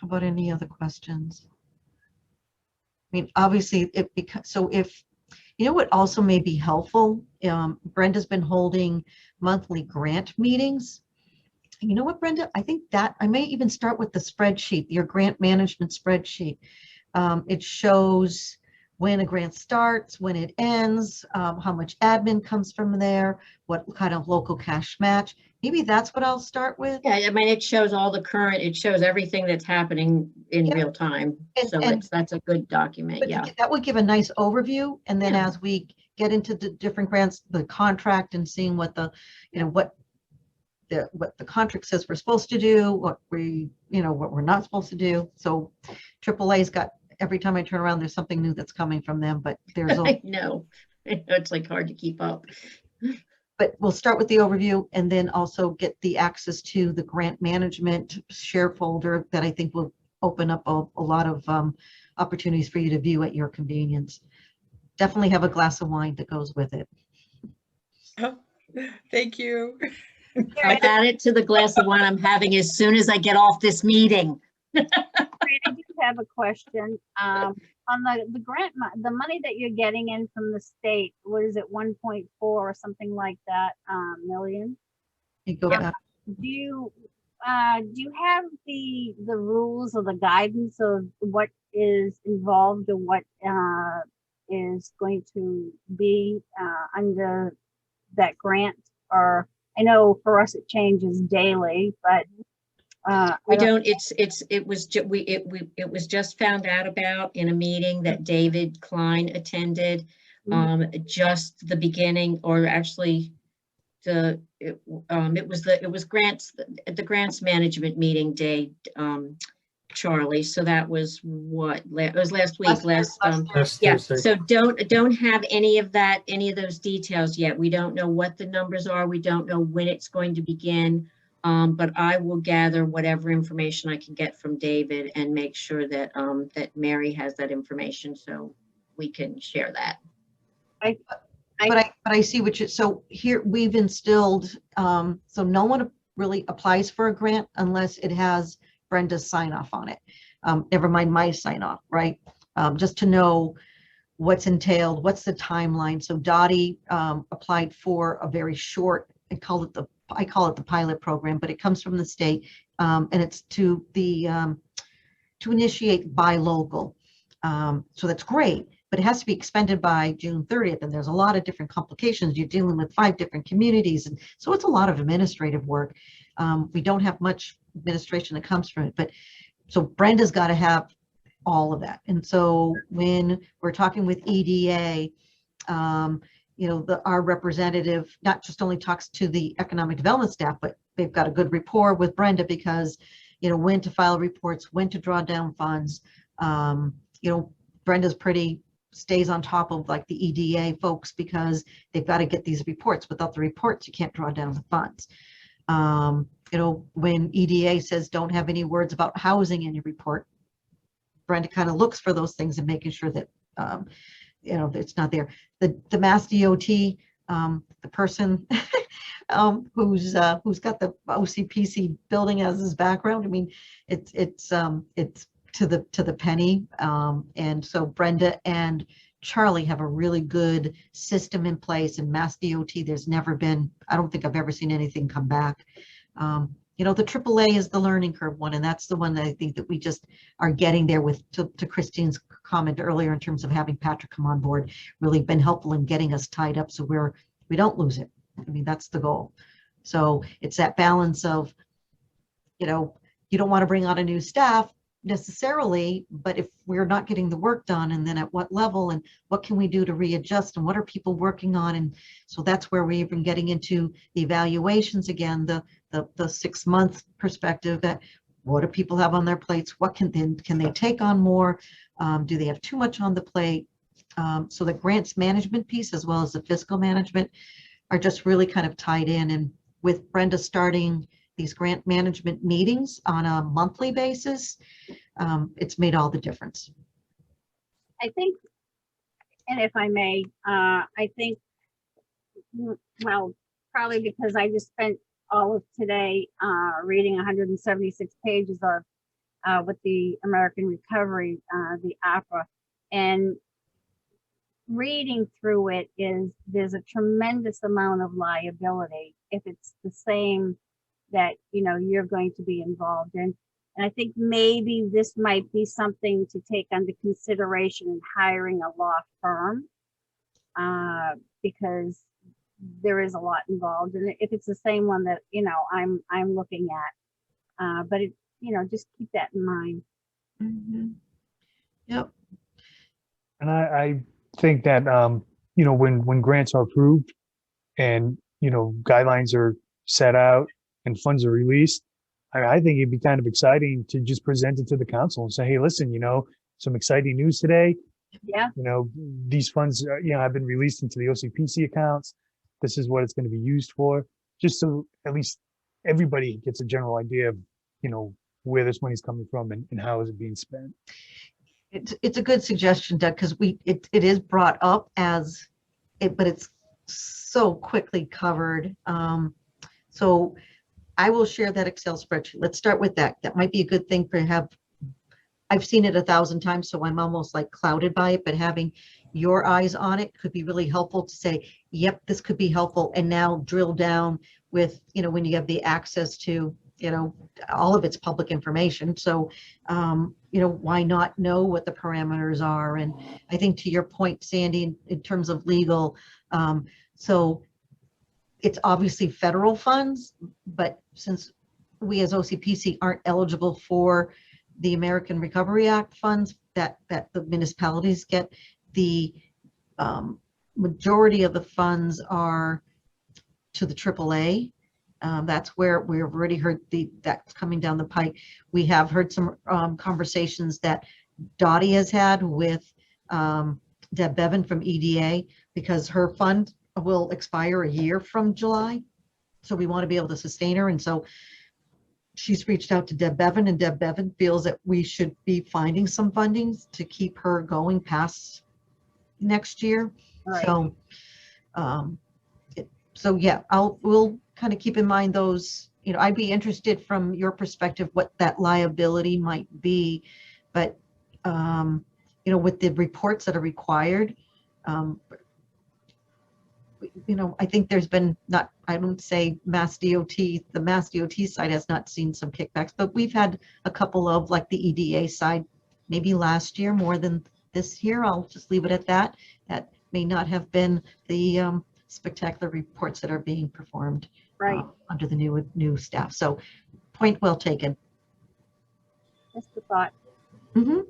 How about any other questions? I mean, obviously, so if, you know what also may be helpful, Brenda's been holding monthly grant meetings. You know what, Brenda, I think that I may even start with the spreadsheet, your grant management spreadsheet. It shows when a grant starts, when it ends, how much admin comes from there, what kind of local cash match. Maybe that's what I'll start with. Yeah, I mean, it shows all the current, it shows everything that's happening in Yeah. real time. And- So that's a good document, But yeah. that would give a nice overview. And then Yeah. as we get into the different grants, the contract and seeing what the, what the contract says we're supposed to do, what we're not supposed to do. So AAA's got, every time I turn around, there's something new that's coming from them, but there's, I know, it's like hard to keep up. but we'll start with the overview and then also get the access to the grant management share folder that I think will open up a lot of opportunities for you to view at your convenience. Definitely have a glass of wine that goes with it. Thank you. I'll add it to the glass of wine I'm having as soon as I get off this meeting. Fran, I do have a question. On the grant, the money that you're getting in from the state, what is it, 1.4 or something like that, million? You go Yeah. back. Do you have the rules or the guidance of what is involved or what is going to be under that grant? Or I know for us it changes daily, but We don't, it was just found out about in a meeting that David Klein attended, just the beginning, or actually it was grants, the grants management meeting day, Charlie. So that was what, it was last week, Last yeah, Thursday. so don't have any of those details yet. We don't know what the numbers are. We don't know when it's going to begin. But I will gather whatever information I can get from David and make sure that that Mary has that information so we can share that. But I see what you, so here we've instilled, so no one really applies for a grant unless it has Brenda's sign off on it. Never mind my sign off, right? Just to know what's entailed, what's the timeline. So Dottie applied for a very short, I call it the pilot program, but it comes from the state, and it's to initiate buy local. So that's great, but it has to be expended by June 30th, and there's a lot of different complications. You're dealing with 5 different communities, and so it's a lot of administrative work. We don't have much administration that comes from it, but so Brenda's got to have all of that. And so when we're talking with EDA, our representative not just only talks to the economic development staff, but they've got a good rapport with Brenda because, when to file reports, when to draw down funds. Brenda's stays on top of like the EDA folks because they've got to get these reports. Without the reports, you can't draw down the funds. When EDA says don't have any words about housing in your report, Brenda kind of looks for those things and making sure that it's not there. The Mass DOT, the person who's got the OCPC building as his background. I mean, it's to the penny. And so Brenda and Charlie have a really good system in place, and Mass DOT, there's never been, I don't think I've ever seen anything come back. You know, the AAA is the learning curve one, and that's the one that I think that we just are getting there with, to Christine's comment earlier in terms of having Patrick come on board, really been helpful in getting us tied up so we don't lose it. I mean, that's the goal. So it's that balance of, you know, you don't want to bring on a new staff necessarily, but if we're not getting the work done, and then at what level, and what can we do to readjust, and what are people working on? And so that's where we've been getting into the evaluations again, the 6-month perspective, that what do people have on their plates? What can they take on more? Do they have too much on the plate? So the grants management piece, as well as the fiscal management, are just really kind of tied in. And with Brenda starting these grant management meetings on a monthly basis, it's made all the difference. I think, and if I may, I think, well, probably because I just spent all of today reading 176 pages of with the American Recovery, the APRA, and reading through it there's a tremendous amount of liability if it's the same that, you know, you're going to be involved in. And I think maybe this might be something to take under consideration in hiring a law firm, because there is a lot involved. And if it's the same one that, you know, I'm looking at, but it, you know, just keep that in mind. Mm-hmm. Yep. And I think that, you know, when grants are approved and, you know, guidelines are set out and funds are released, I think it'd be kind of exciting to just present it to the council and say, hey, listen, you know, some exciting news today. Yeah. You know, these funds, you know, have been released into the OCPC accounts. This is what it's going to be used for, just so at least everybody gets a general idea of, you know, where this money's coming from and how is it being spent. It's a good suggestion, Doug, because it is brought up as it, but it's so quickly covered. So I will share that Excel spreadsheet. Let's start with that. That might be a good thing for have. I've seen it 1,000 times, so I'm almost like clouded by it, but having your eyes on it could be really helpful to say, yep, this could be helpful. And now drill down with, you know, when you have the access to, you know, all of it's public information. So, you know, why not know what the parameters are? And I think to your point, Sandy, in terms of legal, so it's obviously federal funds, but since we as OCPC aren't eligible for the American Recovery Act funds that the municipalities get, the majority of the funds are to the AAA. That's where we've already heard that's coming down the pike. We have heard some conversations that Dottie has had with Deb Bevan from EDA, because her fund will expire a year from July. So we want to be able to sustain her. And so she's reached out to Deb Bevan, and Deb Bevan feels that we should be finding some funding to keep her going past next year. Right. So yeah, we'll kind of keep in mind those, you know, I'd be interested from your perspective what that liability might be, but you know, with the reports that are required, you know, I think there's been not, I don't say Mass DOT, the Mass DOT side has not seen some kickbacks, but we've had a couple of, like the EDA side, maybe last year more than this year. I'll just leave it at that. That may not have been the spectacular reports that are being performed Right. Under the new staff. So point well taken. Just a thought.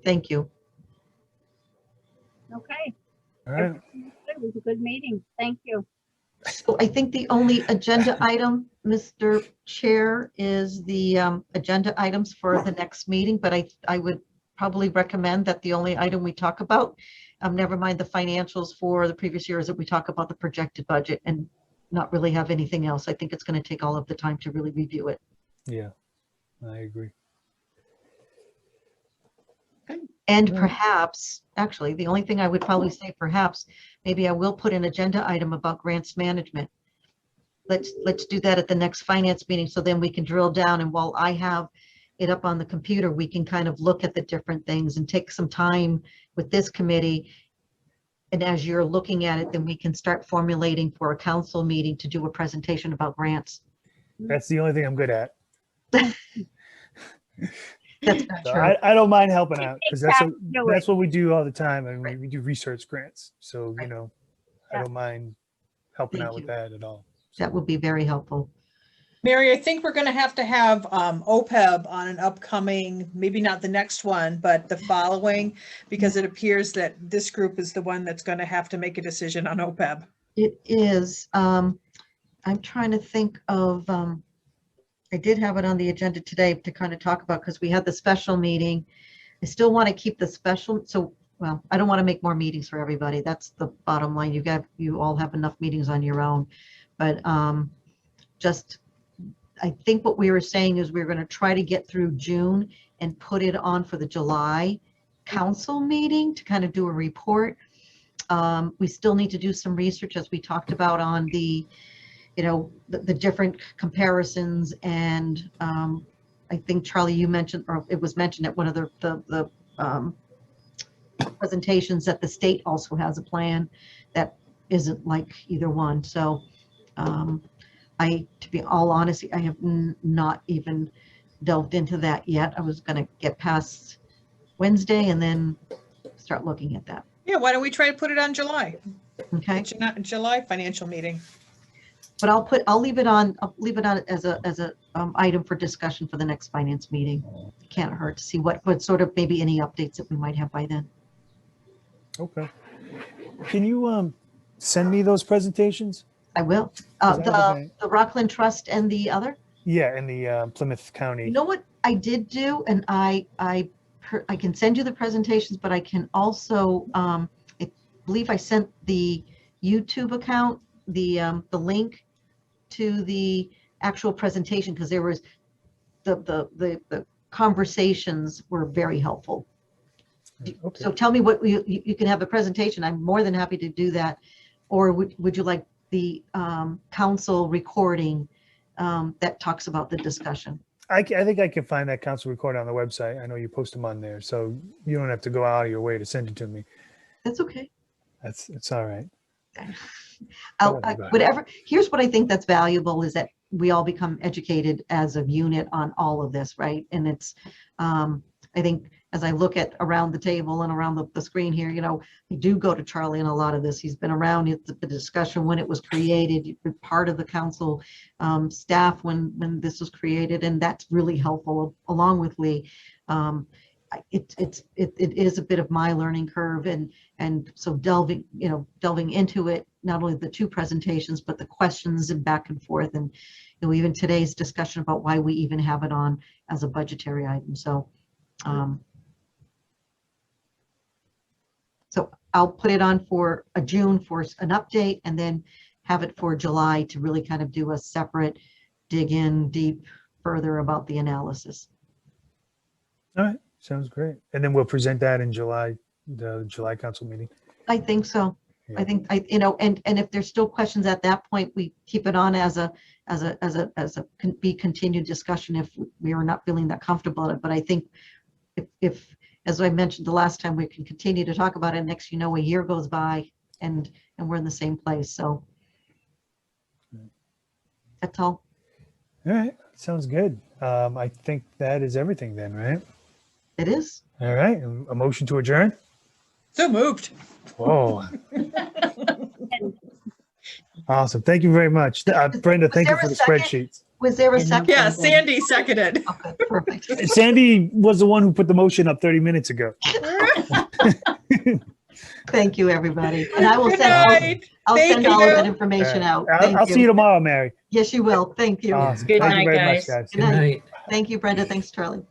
Thank you. Okay. All right. It was a good meeting. Thank you. So I think the only agenda item, Mr. Chair, is the agenda items for the next meeting, but I would probably recommend that the only item we talk about, never mind the financials for the previous years, that we talk about the projected budget and not really have anything else. I think it's going to take all of the time to really review it. Yeah, I agree. And perhaps, actually, the only thing I would probably say, perhaps, maybe I will put an agenda item about grants management. let's do that at the next finance meeting, so then we can drill down, and while I have it up on the computer, we can kind of look at the different things and take some time with this committee. And as you're looking at it, then we can start formulating for a council meeting to do a presentation about grants. That's the only thing I'm good at. That's not So true. I don't mind helping out because Do that's it. what we do all the time. And Right. we do research grants. So, Right. I Yeah. don't mind helping Thank out with you. that at all. That would be very helpful. Mary, I think we're going to have OPEB on an upcoming, maybe not the next one, but the following, because it appears that this group is the one that's going to have to make a decision on OPEB. It is, I'm trying to think of, I did have it on the agenda today to kind of talk about, because we had the special meeting. I still want to keep the special, so, well, I don't want to make more meetings for everybody. That's the bottom line. You all have enough meetings on your own. But just, I think what we were saying is we're going to try to get through June and put it on for the July council meeting to kind of do a report. We still need to do some research, as we talked about, on the, the different comparisons. And I think, Charlie, you mentioned, or it was mentioned at one of the presentations, that the state also has a plan that isn't like either one. So to be all honest, I have not even delved into that yet. I was going to get past Wednesday and then start looking at that. Yeah, why don't we try to put it on July? Okay. July financial meeting. But I'll leave it on as a item for discussion for the next finance meeting. It can't hurt to see what sort of, maybe any updates that we might have by then. Okay. Can you send me those presentations? I will. Is that The Rockland Trust and the other. Yeah, in the Plymouth You County. know what I did do, and I can send you the presentations, but I can also, I believe I sent the YouTube account, the link to the actual presentation, because there was the conversations were very helpful. Okay. So tell me what you can have a presentation. I'm more than happy to do that. Or would you like the council recording that talks about the discussion? I think I can find that council recording on the website. I know you post them on there, so you don't have to go out of your way to send it to me. That's okay. It's all right. Here's what I think that's valuable is that we all become educated as a unit on all of this, right? And it's, I think as I look at around the table and around the screen here, I do go to Charlie in a lot of this. He's been around the discussion when it was created. You've been part of the council staff when this was created, and that's really helpful along with Lee. It is a bit of my learning curve, and so delving into it, not only the two presentations, but the questions and back and forth, and even today's discussion about why we even have it on as a budgetary item. So I'll put it on for a June for an update, and then have it for July to really kind of do a separate dig in deep further about the analysis. All right, sounds great. And then we'll present that in July, the July council meeting. I think so. Yeah. I think and if there's still questions at that point, we keep it on as a continued discussion if we are not feeling that comfortable in it. But I think if as I mentioned the last time, we can continue to talk about it. Next, a year goes by and we're in the same place. So that's all. All right, sounds good. I think that is everything then, right? It is. All right, a motion to adjourn? So moved. Whoa. Awesome. Thank you very much. Brenda, thank you there for a the second? spreadsheets. Was there a second? Yeah, Sandy seconded. Okay, perfect. Sandy was the one who put the motion up 30 minutes ago. Thank you, everybody. And I will Good send night. I'll Thank send all of you. that information out. Thank I'll see you tomorrow, Mary. Yes, you will. Thank you. Awesome. Good Thank you night, very much, guys. Good night. Thank you, Brenda. Thanks, Charlie.